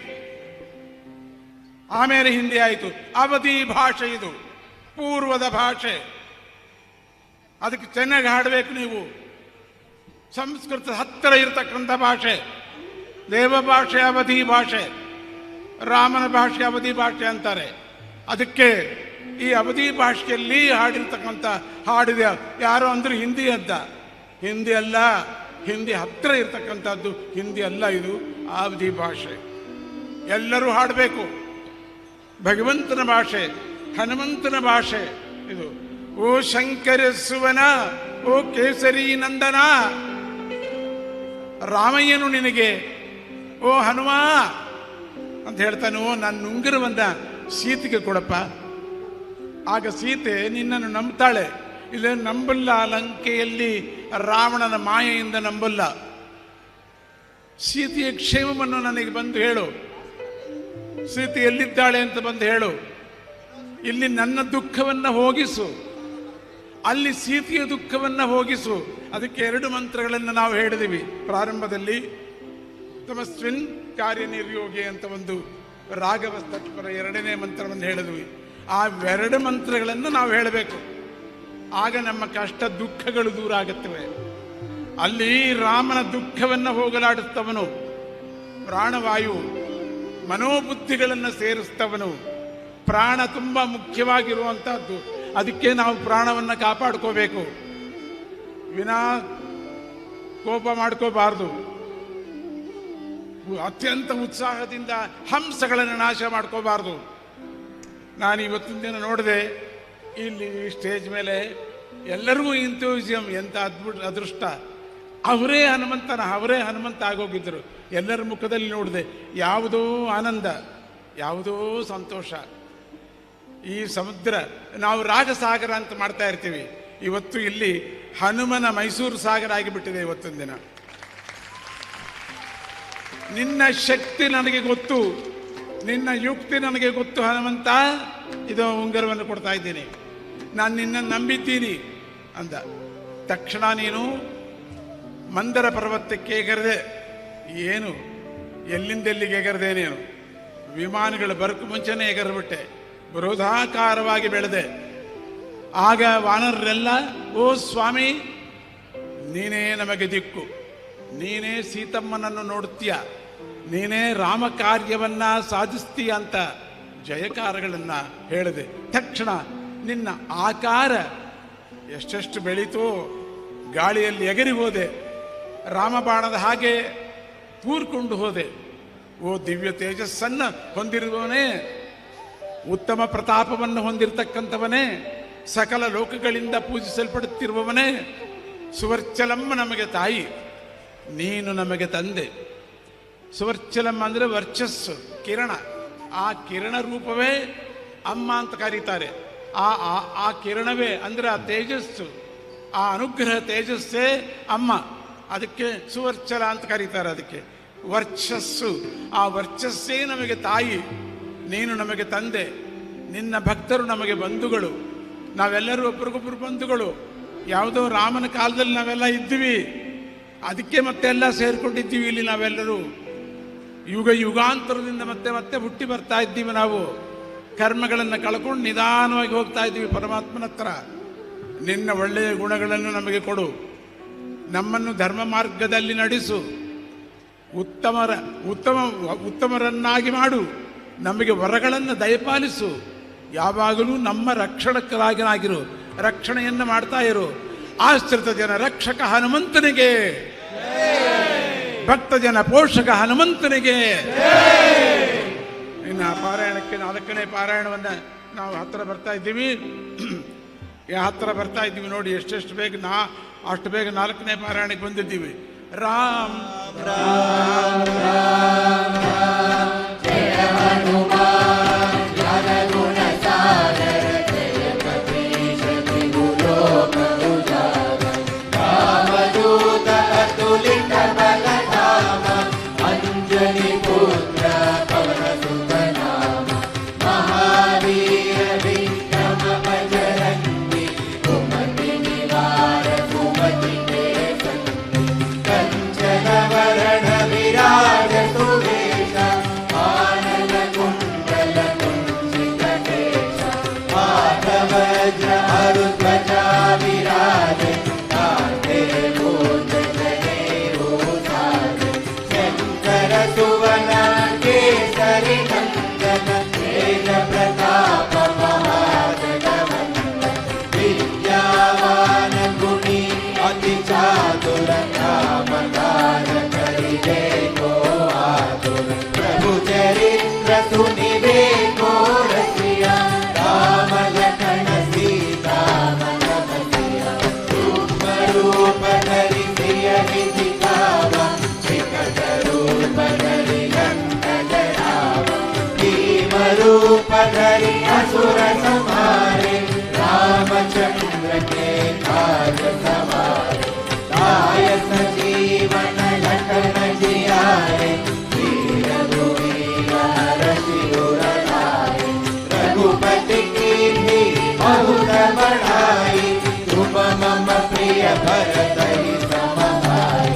Speaker 1: ಆಮೇಲೆ ಹಿಂದಿ ಆಯಿತು. ಅವಧಿ ಭಾಷೆ ಇದು ಪೂರ್ವದ ಭಾಷೆ. ಅದಕ್ಕೆ ಚೆನ್ನಾಗಿ ಹಾಡಬೇಕು ನೀವು. ಸಂಸ್ಕೃತ ಹತ್ತಿರ ಇರತಕ್ಕಂಥ ಭಾಷೆ. ದೇವ ಭಾಷೆ ಅವಧಿ ಭಾಷೆ, ರಾಮನ ಭಾಷೆ ಅವಧಿ ಭಾಷೆ ಅಂತಾರೆ. ಅದಕ್ಕೆ ಈ ಅವಧಿ ಭಾಷೆಯಲ್ಲಿ ಹಾಡಿರ್ತಕ್ಕಂಥ ಹಾಡಿದ ಯಾರೋ ಅಂದ್ರು ಹಿಂದಿ ಅಂತ. ಹಿಂದಿ ಅಲ್ಲ, ಹಿಂದಿ ಹತ್ತಿರ ಇರ್ತಕ್ಕಂಥದ್ದು ಹಿಂದಿ ಅಲ್ಲ, ಇದು ಅವಧಿ ಭಾಷೆ. ಎಲ್ಲರೂ ಹಾಡಬೇಕು. ಭಗವಂತನ ಭಾಷೆ, ಹನುಮಂತನ ಭಾಷೆ ಇದು. ಓ ಶಂಕರ ಸುವನ, ಓ ಕೇಸರಿ ನಂದನ, ರಾಮಯ್ಯನು ನಿನಗೆ ಓ ಹನುಮ ಅಂತ ಹೇಳ್ತಾನೆ. ಓ ನನ್ನ ಉಂಗುರವನ್ನ ಸೀತೆಗೆ ಕೊಡಪ್ಪ, ಆಗ ಸೀತೆ ನಿನ್ನನ್ನು ನಂಬ್ತಾಳೆ. ಇಲ್ಲ ನಂಬಲ್ಲ, ಲಂಕೆಯಲ್ಲಿ ರಾವಣನ ಮಾಯೆಯಿಂದ ನಂಬಲ್ಲ. ಸೀತೆಯ ಕ್ಷೇಮವನ್ನು ನನಗೆ ಬಂದು ಹೇಳು, ಸೀತೆ ಎಲ್ಲಿದ್ದಾಳೆ ಅಂತ ಬಂದು ಹೇಳು. ಇಲ್ಲಿ ನನ್ನ ದುಃಖವನ್ನು ಹೋಗಿಸು, ಅಲ್ಲಿ ಸೀತೆಯ ದುಃಖವನ್ನು ಹೋಗಿಸು. ಅದಕ್ಕೆ 2 ಮಂತ್ರಗಳನ್ನು ನಾವು ಹೇಳಿದೀವಿ ಪ್ರಾರಂಭದಲ್ಲಿ. ತಮಸ್ವಿನ್ ಕಾರ್ಯನಿರ್ಯೋಗಿ ಅಂತ ಒಂದು ರಾಘವ ತತ್ಪರ 2ನೇ ಮಂತ್ರವನ್ನು ಹೇಳಿದ್ವಿ. ಆ 2 ಮಂತ್ರಗಳನ್ನು ನಾವು ಹೇಳಬೇಕು. ಆಗ ನಮ್ಮ ಕಷ್ಟ ದುಃಖಗಳು ದೂರ ಆಗುತ್ತವೆ. ಅಲ್ಲಿ ರಾಮನ ದುಃಖವನ್ನು ಹೋಗಲಾಡುತ್ತವನು ಪ್ರಾಣವಾಯು. ಮನೋಬುದ್ಧಿಗಳನ್ನು ಸೇರಿಸ್ತವನು. ಪ್ರಾಣ ತುಂಬ ಮುಖ್ಯವಾಗಿರುವಂಥದ್ದು. ಅದಕ್ಕೆ ನಾವು ಪ್ರಾಣವನ್ನು ಕಾಪಾಡ್ಕೋಬೇಕು. ವಿನಾ ಕೋಪ ಮಾಡ್ಕೋಬಾರ್ದು. ಅತ್ಯಂತ ಉತ್ಸಾಹದಿಂದ ಹಂಸಗಳನ್ನು ನಾಶ ಮಾಡ್ಕೋಬಾರ್ದು. ನಾನು ಇವತ್ತಿನ ದಿನ ನೋಡಿದೆ, ಇಲ್ಲಿ ಸ್ಟೇಜ್ ಮೇಲೆ ಎಲ್ಲರಿಗೂ ಇಂಥೂಸಿಯಂ, ಎಂಥ ಅದೃಷ್ಟ. ಅವರೇ ಹನುಮಂತ ಆಗೋಗಿದ್ದರು. ಎಲ್ಲರ ಮುಖದಲ್ಲಿ ನೋಡಿದೆ ಯಾವುದೋ ಆನಂದ, ಯಾವುದೋ ಸಂತೋಷ. ಈ ಸಮುದ್ರ ನಾವು ರಾಜಸಾಗರ ಅಂತ ಮಾಡ್ತಾ ಇರ್ತೀವಿ. ಇವತ್ತು ಇಲ್ಲಿ ಹನುಮನ ಮೈಸೂರು ಸಾಗರ ಆಗಿಬಿಟ್ಟಿದೆ ಇವತ್ತಿನ ದಿನ. ನಿನ್ನ ಶಕ್ತಿ ನನಗೆ ಗೊತ್ತು, ನಿನ್ನ ಯುಕ್ತಿ ನನಗೆ ಗೊತ್ತು ಹನುಮಂತ. ಇದು ಉಂಗುರವನ್ನು ಕೊಡ್ತಾ ಇದ್ದೀನಿ, ನಾನು ನಿನ್ನನ್ನು ನಂಬಿದ್ದೀನಿ ಅಂದ ತಕ್ಷಣ ನೀನು ಮಂದರ ಪರ್ವತಕ್ಕೆ ಎಗರದೆ. ಏನು ಎಲ್ಲಿಂದೆಲ್ಲಿಗೆ ಎಗರದೆ ನೀನು? ವಿಮಾನಗಳು ಬರಕು ಮುಂಚೆನೇ ಎಗರ್ಬಿಟ್ಟೆ, ಬೃಹದಾಕಾರವಾಗಿ ಬೆಳೆದೆ. ಆಗ ವಾನರರೆಲ್ಲ, ಓ ಸ್ವಾಮಿ, ನೀನೇ ನಮಗೆ ದಿಕ್ಕು, ನೀನೇ ಸೀತಮ್ಮನನ್ನು ನೋಡ್ತೀಯ, ನೀನೇ ರಾಮ ಕಾರ್ಯವನ್ನ ಸಾಧಿಸ್ತೀಯ ಅಂತ ಜಯಕಾರಗಳನ್ನು ಹೇಳಿದೆ. ತಕ್ಷಣ ನಿನ್ನ ಆಕಾರ ಎಷ್ಟೆಷ್ಟು ಬೆಳೀತೋ, ಗಾಳಿಯಲ್ಲಿ ಎಗರಿ ಹೋದೆ, ರಾಮಬಾಣದ ಹಾಗೆ ಕೂರ್ಕೊಂಡು ಹೋದೆ. ಓ ದಿವ್ಯ ತೇಜಸ್ಸನ್ನು ಹೊಂದಿರುವವನೇ, ಉತ್ತಮ ಪ್ರತಾಪವನ್ನು ಹೊಂದಿರತಕ್ಕಂಥವನೇ, ಸಕಲ ಲೋಕಗಳಿಂದ ಪೂಜಿಸಲ್ಪಡುತ್ತಿರುವವನೇ, ಸುವರ್ಚಲಮ್ಮ ನಮಗೆ ತಾಯಿ, ನೀನು ನಮಗೆ ತಂದೆ. ಸುವರ್ಚಲಮ್ಮ ಅಂದರೆ ವರ್ಚಸ್ಸು, ಕಿರಣ. ಆ ಕಿರಣ ರೂಪವೇ ಅಮ್ಮ ಅಂತ ಕರೀತಾರೆ. ಆ ಕಿರಣವೇ ಅಂದರೆ ಆ ತೇಜಸ್ಸು, ಆ ಅನುಗ್ರಹ ತೇಜಸ್ಸೇ ಅಮ್ಮ. ಅದಕ್ಕೆ ಸುವರ್ಚಲ ಅಂತ ಕರೀತಾರೆ. ಅದಕ್ಕೆ ವರ್ಚಸ್ಸು, ಆ ವರ್ಚಸ್ಸೇ ನಮಗೆ ತಾಯಿ, ನೀನು ನಮಗೆ ತಂದೆ, ನಿನ್ನ ಭಕ್ತರು ನಮಗೆ ಬಂಧುಗಳು. ನಾವೆಲ್ಲರೂ ಒಬ್ರಿಗೊಬ್ಬರು ಬಂಧುಗಳು. ಯಾವುದೋ ರಾಮನ ಕಾಲದಲ್ಲಿ ನಾವೆಲ್ಲ ಇದ್ದೀವಿ, ಅದಕ್ಕೆ ಮತ್ತೆ ಎಲ್ಲ ಸೇರ್ಕೊಂಡಿದ್ದೀವಿ ಇಲ್ಲಿ ನಾವೆಲ್ಲರೂ. ಯುಗಾಂತರದಿಂದ ಮತ್ತೆ ಮತ್ತೆ ಹುಟ್ಟಿ ಬರ್ತಾ ಇದ್ದೀವಿ. ನಾವು ಕರ್ಮಗಳನ್ನು ಕಳ್ಕೊಂಡು ನಿಧಾನವಾಗಿ ಹೋಗ್ತಾ ಇದ್ದೀವಿ ಪರಮಾತ್ಮನ ಹತ್ರ. ನಿನ್ನ ಒಳ್ಳೆಯ ಗುಣಗಳನ್ನು ನಮಗೆ ಕೊಡು, ನಮ್ಮನ್ನು ಧರ್ಮ ಮಾರ್ಗದಲ್ಲಿ ನಡೆಸು, ಉತ್ತಮರನ್ನಾಗಿ ಮಾಡು, ನಮಗೆ ವರಗಳನ್ನು ದಯಪಾಲಿಸು, ಯಾವಾಗಲೂ ನಮ್ಮ ರಕ್ಷಣಕ್ಕಾಗಿರು, ರಕ್ಷಣೆಯನ್ನು ಮಾಡ್ತಾ ಇರು. ಆಶ್ರಿತ ಜನ ರಕ್ಷಕ ಹನುಮಂತನಿಗೆ, ಭಕ್ತ ಜನ ಪೋಷಕ ಹನುಮಂತನಿಗೆ. ಇನ್ನು ಪಾರಾಯಣಕ್ಕೆ 4ನೇ ಪಾರಾಯಣವನ್ನು ನಾವು ಹತ್ತಿರ ಬರ್ತಾ ಇದ್ದೀವಿ. ನೋಡಿ ಎಷ್ಟೆಷ್ಟು ಬೇಗ ಅಷ್ಟು ಬೇಗ 4ನೇ ಪಾರಾಯಣಕ್ಕೆ ಬಂದಿದ್ದೀವಿ. ರಾಮ್ ರಾಮ್ ರಾಮ್ ಜಯ ಹನುಮಾನ್ ಜ್ಞಾನ ಗುಣ ಸಾಗರ ಜಯ ಕಪೀಶ ತ್ರಿಭುಲೋಕ ಉಜಾಗರ ರಾಮದೂತ ಅತುಲಿತ ಬಲಧಾಮ ಅಂಜನಿ ಪುತ್ರ ಪವನ ಸುತ ನಾಮ ಮಹಾವೀರ ವಿಕ್ರಮ ಬಜರಂಗಿ ಕುಮತಿ ನಿವಾರ ಸುಮತಿ ಕಂಚನವರಣ ವಿರಾಜ ಸುವೇಶ ಆನನ ಕುಂಡಲ ಕುಂಚಿತ ಕೇಶ ಮಾಧವಜ್ರ ಮರುಧ್ವಜ ವಿರಾಜ ಕಾಂತೆ ಭೂತ ಜನೇರೋ ಸಾಜ ಶಂಕರ ಸುವನ ಕೇಸರಿ ನಂದನ ತೇಜ ಪ್ರತಾಪ ಮಹಾಜಗವಂದನ ವಿದ್ಯಾವಾನ ಗುಣಿ ಅತಿ ಚಾತುರ ರಾಮದಾನ ಕರಿದೆ ಕೋ ಆತುರ ಪ್ರಭು ಚರಿತ್ರ ಸುನಿವೆ ಕೋ ರಸಿಯ ರಾಮ ಲಖನ ಸೀತಾ ಮನಮಸಿಯ ಸೂಕ್ಷ್ಮ ರೂಪ ಧರಿಸಿಯ ವಿಧಿತಾವ ವಿಕಟ ರೂಪ ಧರಿ ಲಂಕ ಜರಾವ ಭೀಮ ರೂಪ ಧರಿ ಅಸುರ ಸಂಹಾರೆ रामचंद्र के काज सवारे काय सजीवन लखन जियारे वीर भुवीर हरषि उर लाए रघुपति की भी बहुत बढ़ाई तुम मम प्रिय भरत ही समभाई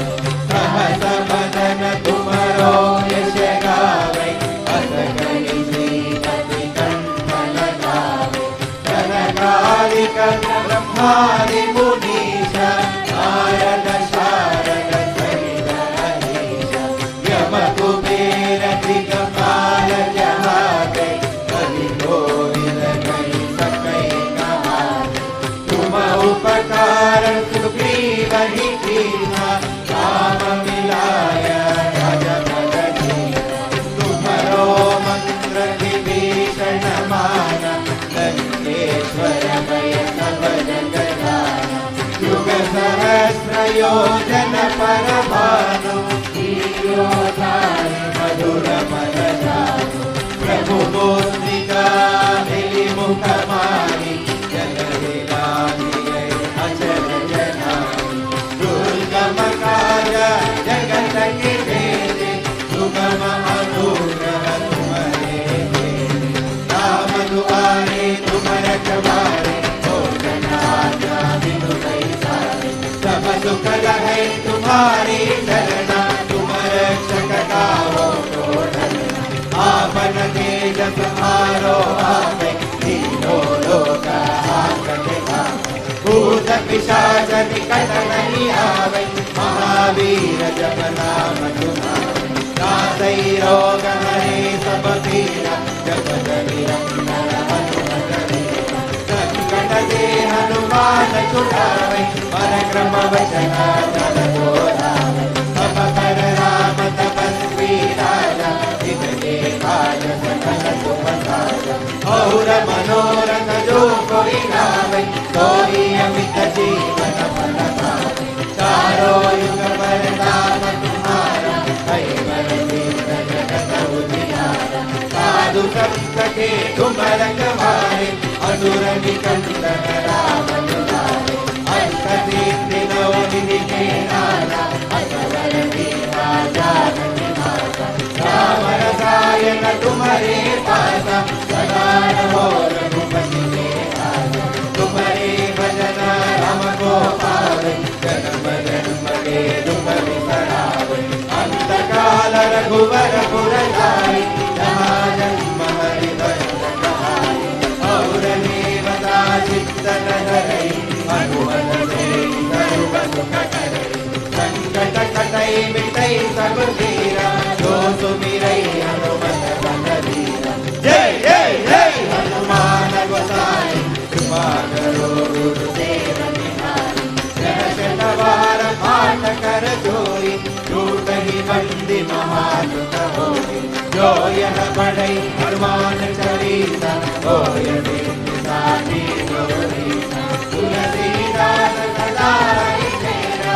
Speaker 1: सहस बदन तुमरो यश गावे अस कहि श्रीपति कंठ लगावे सनकादिक ब्रह्मादि मुनीश नारद शारद सहित हरीश यम कुबेर दिगंबर
Speaker 2: कारण सुग्रीव ही कीन्हा, राम मिलाया राजपद दीन्हा। तुम्हारो मंत्र विभीषण माना, लंकेश्वर भय सब जग जाना। युग सहस्र योजन पर भानु, मधुर मन जानु। प्रभु मुद्रिका मिली मुख मारी, जग दिलानी अचल जनानी। दुर्गम काज जगत के भेदे, सुगम अनुग्रह तुम्हारे भेदे। राम दुआरे तुम रखवारे, हो जन आज्ञा बिनु पैसारे। सब सुख लहै तुम्हारी शरणा, तुम रक्षक गावो को डरना। आपन तेज तुम्हारो आपे, तीनों लोक हांकते कापे। भूत पिशाच निकट नहीं आवे, महावीर जप नाम तुम्हारे। नासै रोग हरे सब पीरा, जपत निरंतर हनुमत वीरा। संकट ते हनुमान छुड़ावे, पराक्रम वचन बल जोरावे। सब पर राम तपस्वी राजा, इनके काज सकल सुख साजा। और मनोरथ जो कोई लावे, सोई अमित जीवन फल पावे। चारों युग वरदान तुम्हारा, कैवल सिद्ध जगत उजियारा। साधु संत के तुम रखवारे, असुर निकंदन राम दुलारे। अष्ट सिद्धि नौ निधि के नाथा, असवर दीना जानकी माता। राम रसायन तुम्हारे पासा, सदा रहो रघुपति के दासा। तुम्हारे भजन राम को पावे, जन्म जन्म के दुख बिसरावे। अंत काल रघुवर पुर जाई, जहाँ जन्म हरि भक्त कहाई। और देवता चित्तन धरई, हनुमत से सर्व सुख करई। संकट कटई मिटई सब पीरा, जो सुमिरई हनुमत बल बीरा। जय जय जय हनुमान गोसाई, कृपा करो गुरुदेव निहारी। सहस सवार पाठ कर जोई, रूप ही बंदी महासुख होई। जो यह पढ़ई हनुमान चालीसा, होय सिद्धि साखी गौरीसा। तुलसीदास सदा रहि तेरा,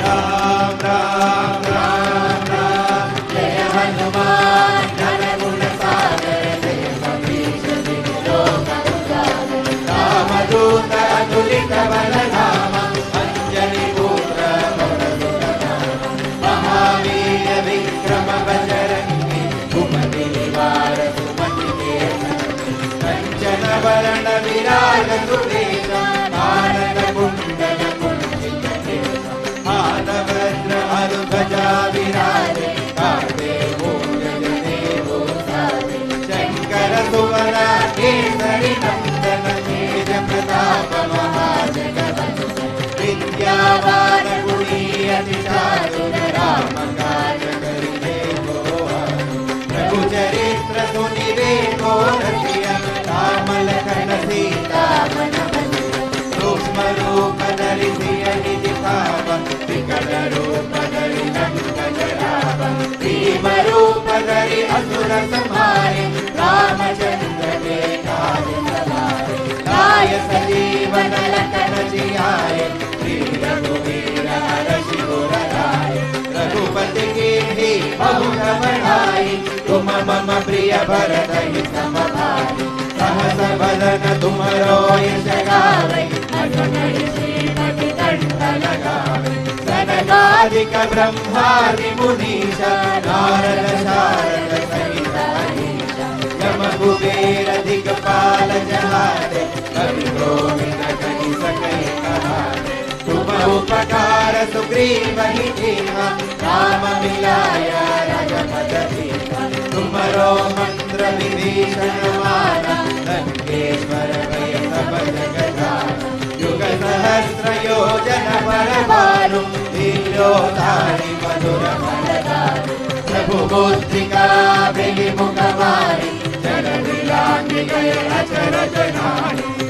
Speaker 2: राम राम राम राम। जय हनुमान ज्ञान गुण सागर, जय कपीश तिहु लोक उजागर। रामदूत अतुलित बल धामा, अंजनी पुत्र पवन सुत नामा। महावीर विक्रम बजरंगी, सुमति निवार सुमति के संगी। कंचन वरण विराज सुबेसा, कानन कुंडल कुंचित केसा। हाथ वज्र अरु ध्वजा विराजे, कांधे मूंज जनेऊ साजे। शंकर सुवन केसरी नंदन, तेज प्रताप महाजगवंदन। विद्यावान गुणी अति चातुर, राम काज करिबे को आतुर। प्रभु चरित्र सुनिबे को रसिया, राम लखन सीता मन बसिया। सूक्ष्म रूप धरि सियहि दिखावा, विकट रूप धरि लंक जरावा। भीम रूप धरि असुर संहारे, रामचंद्र के काज सवारे। लाय सजीवन लखन जियाए, श्री रघुवीर हरषि उर लाए। रघुपति कीन्ही बहुत बड़ाई, तुम मम प्रिय भरत ही सम भाई। सहस बदन तुमरो यश गावै, अजगरि श्रीपति दंड लगावै। सनकादिक ब्रह्मादि मुनीसा, नारद शारद सहित अहीसा। यम कुबेर दिक्पाल जहाते, कवि कोविद कहि सकै कहाते। तुम उपकार सुग्रीव ही कीन्हा, राम मिलाया राजपद दीन्हा। तुमरो मंत्र विभीषण माना, लंकेश्वर भय सब जग जाना। युग सहस्र योजन पर भानु, लील्योताहि मधुर फल दानु। प्रभु मुद्रिका बिली मुख मारी, जग दिलांगी गए अचरज नारी।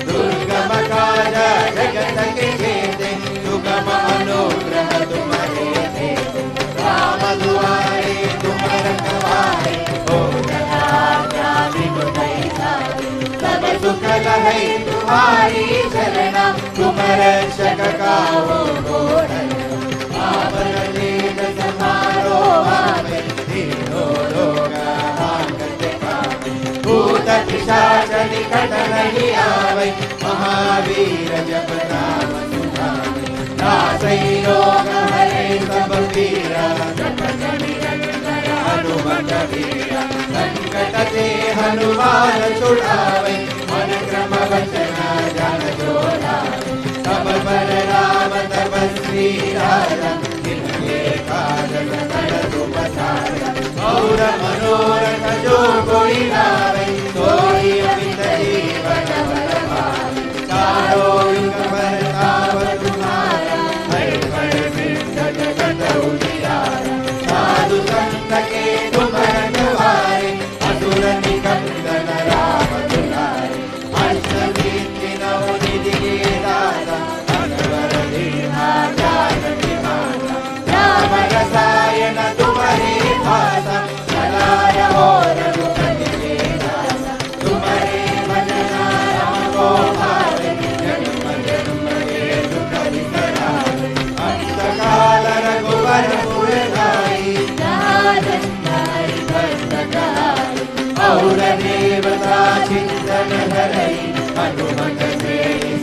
Speaker 2: मम काज जगत के जेते सुगम अनुग्रह तुम्हारे थे राम दुआरे तुम रखवारे हो सब सुख लहै तुम्हारी शरणा तुम रक्षक काहू को आपन दीन समारो भावे दीनो लोग हाकते पावे भूत पिशाच निकट नहीं आवे महावीर जप नाम सुनावे नासै रोग हरे सब पीरा जपत निरंतर हनुमत वीरा संकट ते हनुमान छुड़ावे मन क्रम वचन जन जोड़ावे तब पर राम तपस्वी राजा जिनके काज सकल तुम साजा और मनोरथ जो कोई लावे सोई अमित जीवन फल पावे चारों युग परताप तुम्हारा हर पल सिद्ध जगत उजियारा साधु संत के तुम रखवारे असुर निकंदन राम दुलारे अष्टसिद्धि नवनिधि के दाता अनवर दीना जानकी माता राम रसायन तुम्हारी भाषा चलाय हो रघुपति के दासा तुम्हारे भजन राम को भावे जन्म जन्म के दुख बिसरावे अंत काल रघुवर पुर गाई और देवता चिंतन धरई हनुमत से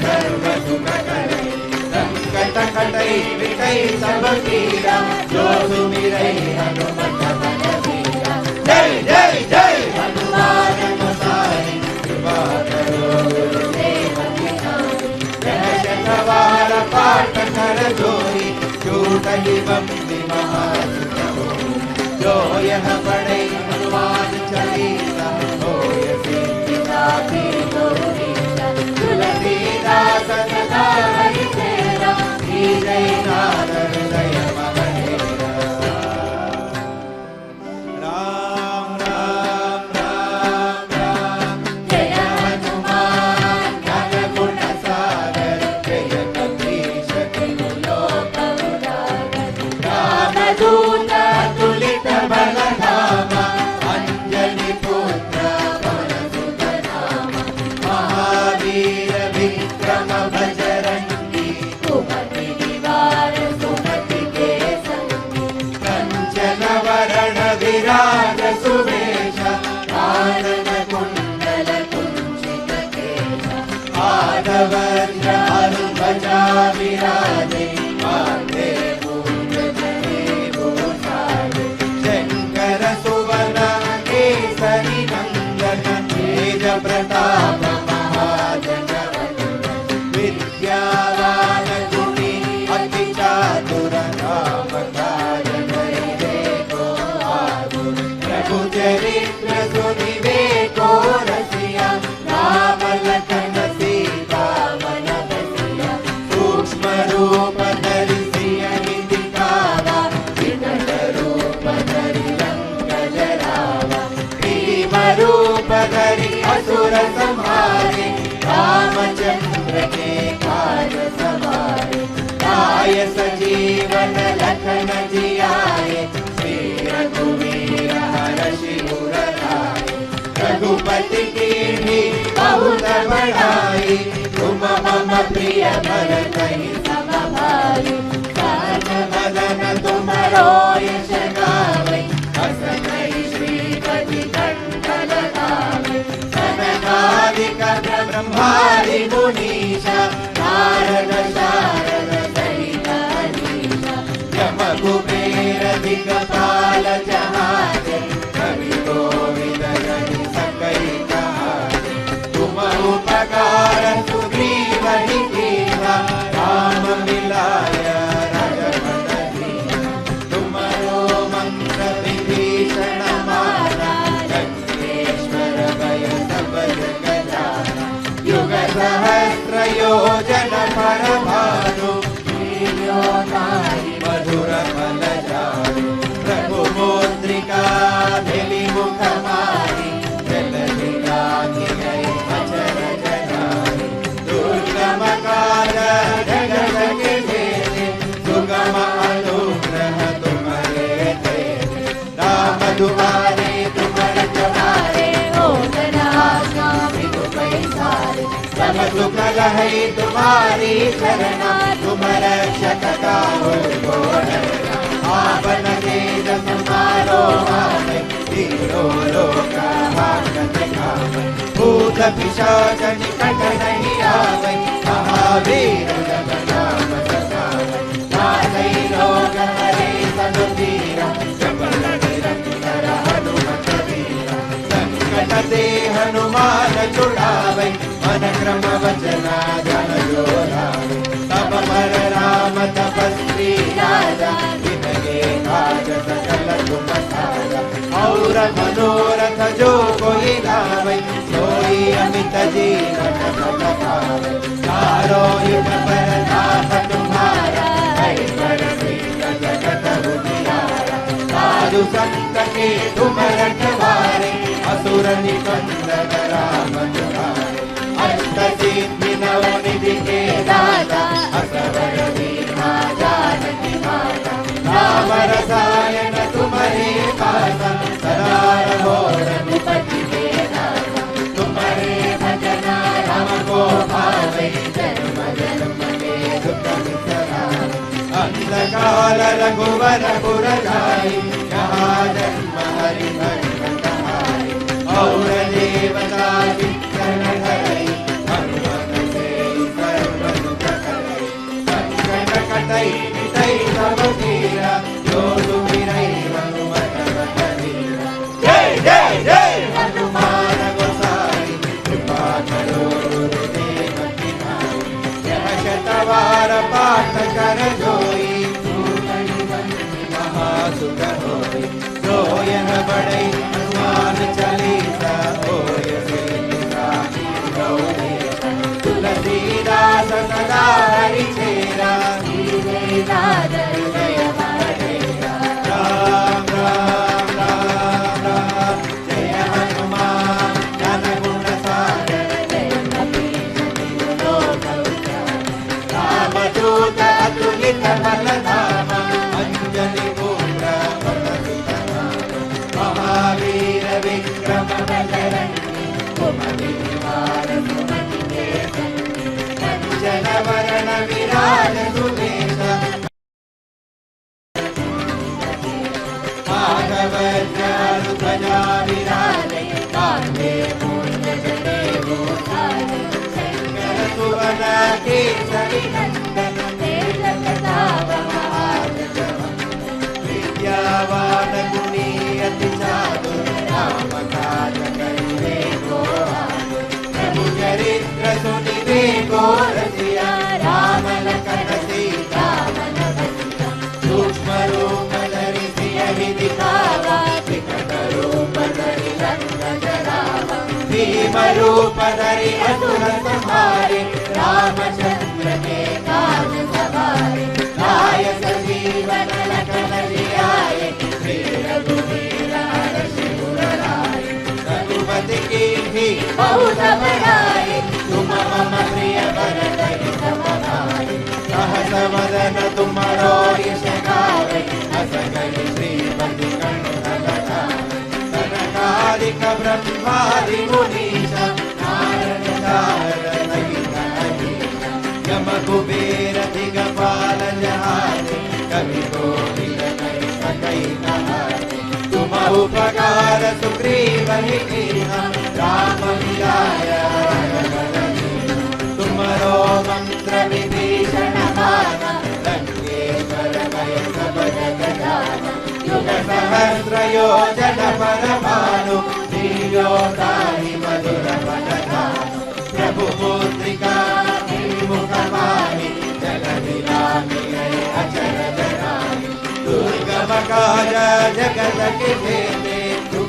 Speaker 2: सर्व सुख करई संकट कटई मिटई सब पीरा जो सुमिरई हनुमत बल बीरा जय जय जय हनुमान गोसाई कृपा करो गुरुदेव की नाई जय शतवार पाठ कर जोई झूठहि बंदी महासुख होई जो यह पढ़े हनुमान चालीसा होय सिद्धि साखी गौरीसा तुलसीदास सदा हरि तेरा जय नाथ हृदय महेरा राम राम राम राम जय हनुमान ज्ञान गुण सागर जय कपीश तिहु लोक उजागर रामदूत अतुलित बल धामा अंजनी पुत्र पवन सुत नामा महावीर विक्रम बजरंगी कुमति निवार सुमति के संगी कंचन वरण विराज सुवेश कानन कुंडल कुंचित केश आधवज्र ध्वजा विराजे माथे मूंज जनेऊ साजे शंकर सुवन केसरी नंदन तेज प्रताप महाजगवंदन विद्यावान गुणी अति चातुर राम काज करिबे को आतुर प्रभु चरित्र सुनिबे को रसिया राम लखन सीता मन बसिया सूक्ष्म रूप धरि सियहि दिखावा विकट रूप धरि लंक जरावा भीम रूप धरि असुर संहारे रामचंद्र के काज सवारे लाय सजीवन लखन जियाए श्री रघुवीर हरषि उर लाए रघुपति की भी बहुत बड़ाई तुम मम प्रिय भरतहि सम भाई सहज बदन तुमरो यश गावै हसनै श्रीपति कंठ लगावै सनकादिक ब्रह्मादि मुनीशा नारद शारद सहित अनीशा यम कुबेर दिगपाल जहाते कवि गोविंद गणि सकई कहाते तुम उपकार सुग्रीवहि कीन्हा राम मिलाय रघुपत दीन्हा तुमरो मंत्र विभीषण माना लंकेश्वर भय सब जग जाना युग सहस्र योजन पर भानु मधुर फल जानु प्रभु मुद्रिका धि मुख मारी जल दिलाधि गए अचर जनारी दुर्ग सब सुख लहै तुम्हारी शरणा, तुम रक्षक काहू को डरना। आपन तेज समारो आवे, तीनों लोक हाकत गावे। भूत पिशाच निकट नहीं आवे, महावीर जब नाम सतावे। नासै रोग हरे सब पीरा, जपत निरंतर हनुमत वीरा। संकट ते हनुमान छुड़ावे, मन क्रम वचना जन जो लावे। तब पर राम तपस्वी राजा, जिनके काज सकल तुम साजा। और मनोरथ जो कोई लावे, सोई अमित जीवन फल पावे। चारों युग पर नाथ तुम्हारा, है प्रसिद्ध जगत उजियारा। साधु संत के तुम रखवारे, असुर निकंदन राम दुलारे। अष्ट सिद्धि नव निधि के दाता, असवर दीना जानकी माता। राम रसायन तुम्हारे पासा, सदा रहो रघुपति के दासा। तुम्हारे भजना राम को भावे, जन्म जन्म के दुख बिसरावे। अंधकाल रघुवर पुर जाई, जहाँ जन्म हरि भक्त कहाई। और देवता चित्तन धरई, हनुमत से सर्व सुख करई। संकट कटई मिटई सब पीरा, जो सुमिरै हनुमत बल बीरा। जय जय जय हनुमान गोसाई, कृपा करो गुरुदेव की नाई। यह शतवार पाठ कर जोई, महासुख होई। जो यह बड़ई हनुमान चालीसा, होय से निराही गौरी। तुलसीदास सदा हरि चेरा, राम राम राम राम। जय हनुमान ज्ञान गुण सागर, रामदूत अतुलित बल धामा। अंजलि पुत्र पवन सुत नामा। महावीर विक्रम बजरंगी, कुमति निवार सुमति के संगी। कंचन वरण विराज सुवेशा, माधव चारु ध्वजा विराजे। कांधे मूंज जनेऊ साजे, शंकर सुवन केसरी नंदन। तेज प्रताप महाजगवंदन, विद्यावान गुणी अति चातुर। राम काज करिबे को आतुर, प्रभु चरित्र सुनिबे को रसिया। राम लखन सीता मन बसिया, सूक्ष्म रूप धरि सियहि दिखावा। विकट रूप धरि रंग जरावा, भीम रूप धरि असुर संहारे। रामचंद्र के काज सवारे, लाय संजीवन लखन जियाए। श्री रघुवीर हर्षि उर लाए, रघुपति कीन्ही बहुत बड़ाई। तुम मम प्रिय भरत सम भाई, सहस वदन तुमरो यश गावे। अस कहि श्रीपति कंठ लगावे। सनकादिक ब्रह्मादि मुनीसा, नारद सारद सहित अहीसा। यम कुबेर दिगपाल जहाते, कवि कोविद कहि सकई कहाते। तुम उपकार सुग्रीवहि कीन्हा, राम मिलाय रघुबर दीन्हा। तुमरो मंत्र विभीषण माना, लंकेश्वर भय सब जग जाना। युग सहस्र योजन पर भानु, लील्यो ताहि मधुर फल धानु। प्रभु मुद्रिका मुख माहि, जगति लांघि गए अचरज राहि। दुर्गम काज जगत के जेते, तुम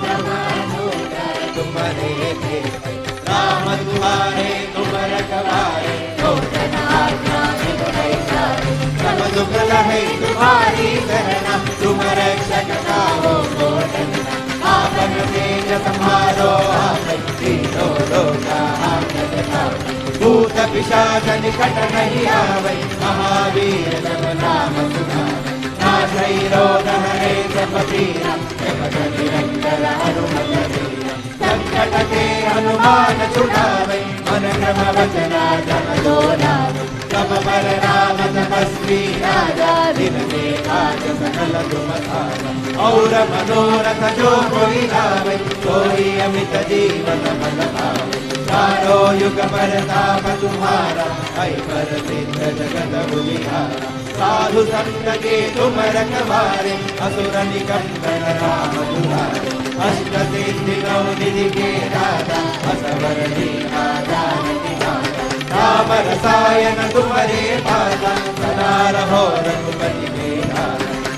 Speaker 2: तुम्हारे तेते। राम तुम्हारे तुम रखवारे, हो जन आज्ञा बिनु पैसारे। सब सुख लहै तुम्हारी शरणा, तुम रक्षक काहू को डरना। आपन तेज समारो आवे, तीनों लोक हाकत गावे। भूत पिशाच निकट नहीं आवे, महावीर जब नाम सुनावे। नासै रोग हरे सब पीरा, जपत निरंतर हनुमत वीरा। संकट ते हनुमान छुड़ावे, मन क्रम वचना जम दोलावे तब पर राम तपस्वी राजा दिन में काज सकल तुम सारा और मनोरथ जो कोई लावे सोई अमित जीवन फल पावे चारों युग परताप तुम्हारा ऐ पर सिद्ध जगत बुझिहारा साधु संत के तुम रखवारे असुर निकंदन राम दुलारे अष्ट सिद्धि नौ निधि के दाता असवर दीना जानकी माता राम रसायन तुम्हारे पासा सदा रहो रघुपति मेरा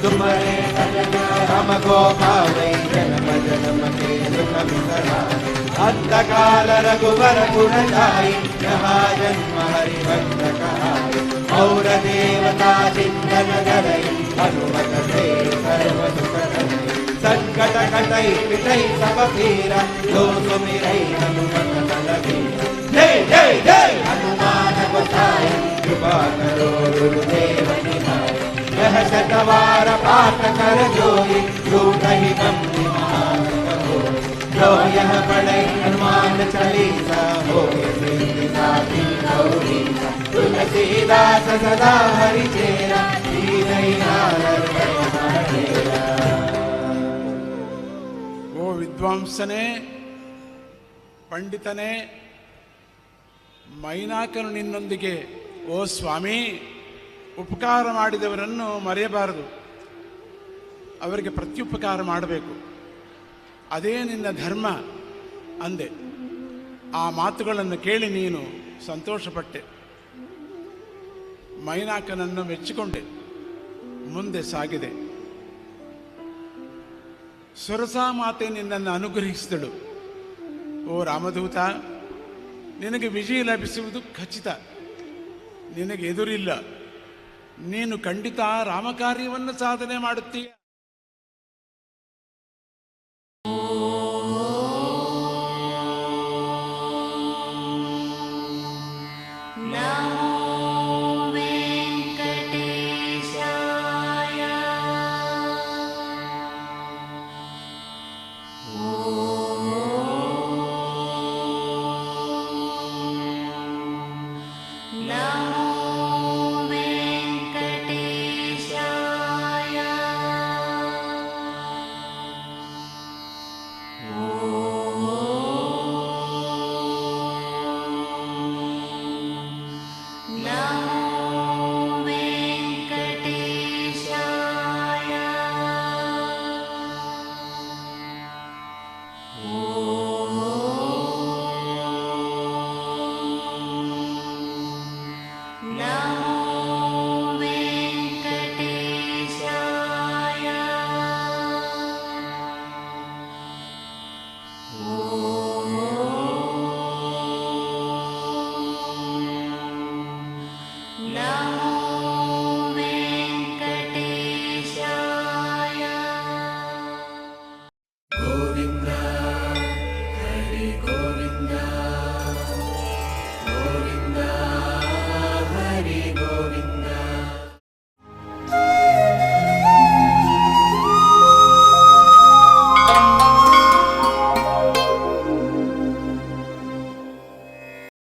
Speaker 2: तुम्हारे भजन हमको पावे जन्म जन्म के सुख विसरावे अंतकाल रघुवर गुण जाई जहाँ जन्म हरि भक्त कहाई और देवता चिंतन धरई हनुमत से सर्व सुख करई संकट कटई पिटई सब पीरा जो सुमिरई हनुमत बलबीरा जय जय जय हनुमान गोसाई कृपा करो गुरुदेव निभाई यह शतवार पाठ कर जोई जो कही बंदी महान कहो जो यह पढ़े हनुमान चालीसा हो सिद्धि साधी गौरीसा तुलसीदास सदा हरि चेरा दीनई नारद तेरा
Speaker 1: ಓ ವಿದ್ವಾಂಸನೇ, ಪಂಡಿತನೇ, ಮೈನಾಕನು ನಿನ್ನೊಂದಿಗೆ ಓ ಸ್ವಾಮಿ, ಉಪಕಾರ ಮಾಡಿದವರನ್ನು ಮರೆಯಬಾರದು, ಅವರಿಗೆ ಪ್ರತ್ಯುಪಕಾರ ಮಾಡಬೇಕು, ಅದೇ ನಿನ್ನ ಧರ್ಮ ಅಂದೆ. ಆ ಮಾತುಗಳನ್ನು ಕೇಳಿ ನೀನು ಸಂತೋಷಪಟ್ಟೆ, ಮೈನಾಕನನ್ನು ಮೆಚ್ಚಿಕೊಂಡೆ, ಮುಂದೆ ಸಾಗಿದೆ. ಸುರಸಾ ಮಾತೆ ನಿನ್ನನ್ನು ಅನುಗ್ರಹಿಸಿದಳು. ಓ ರಾಮದೂತ, ನಿನಗೆ ವಿಜಯ ಲಭಿಸುವುದು ಖಚಿತ, ನಿನಗೆ ಎದುರಿಲ್ಲ, ನೀನು ಖಂಡಿತ ರಾಮಕಾರ್ಯವನ್ನು ಸಾಧನೆ ಮಾಡುತ್ತೀಯ.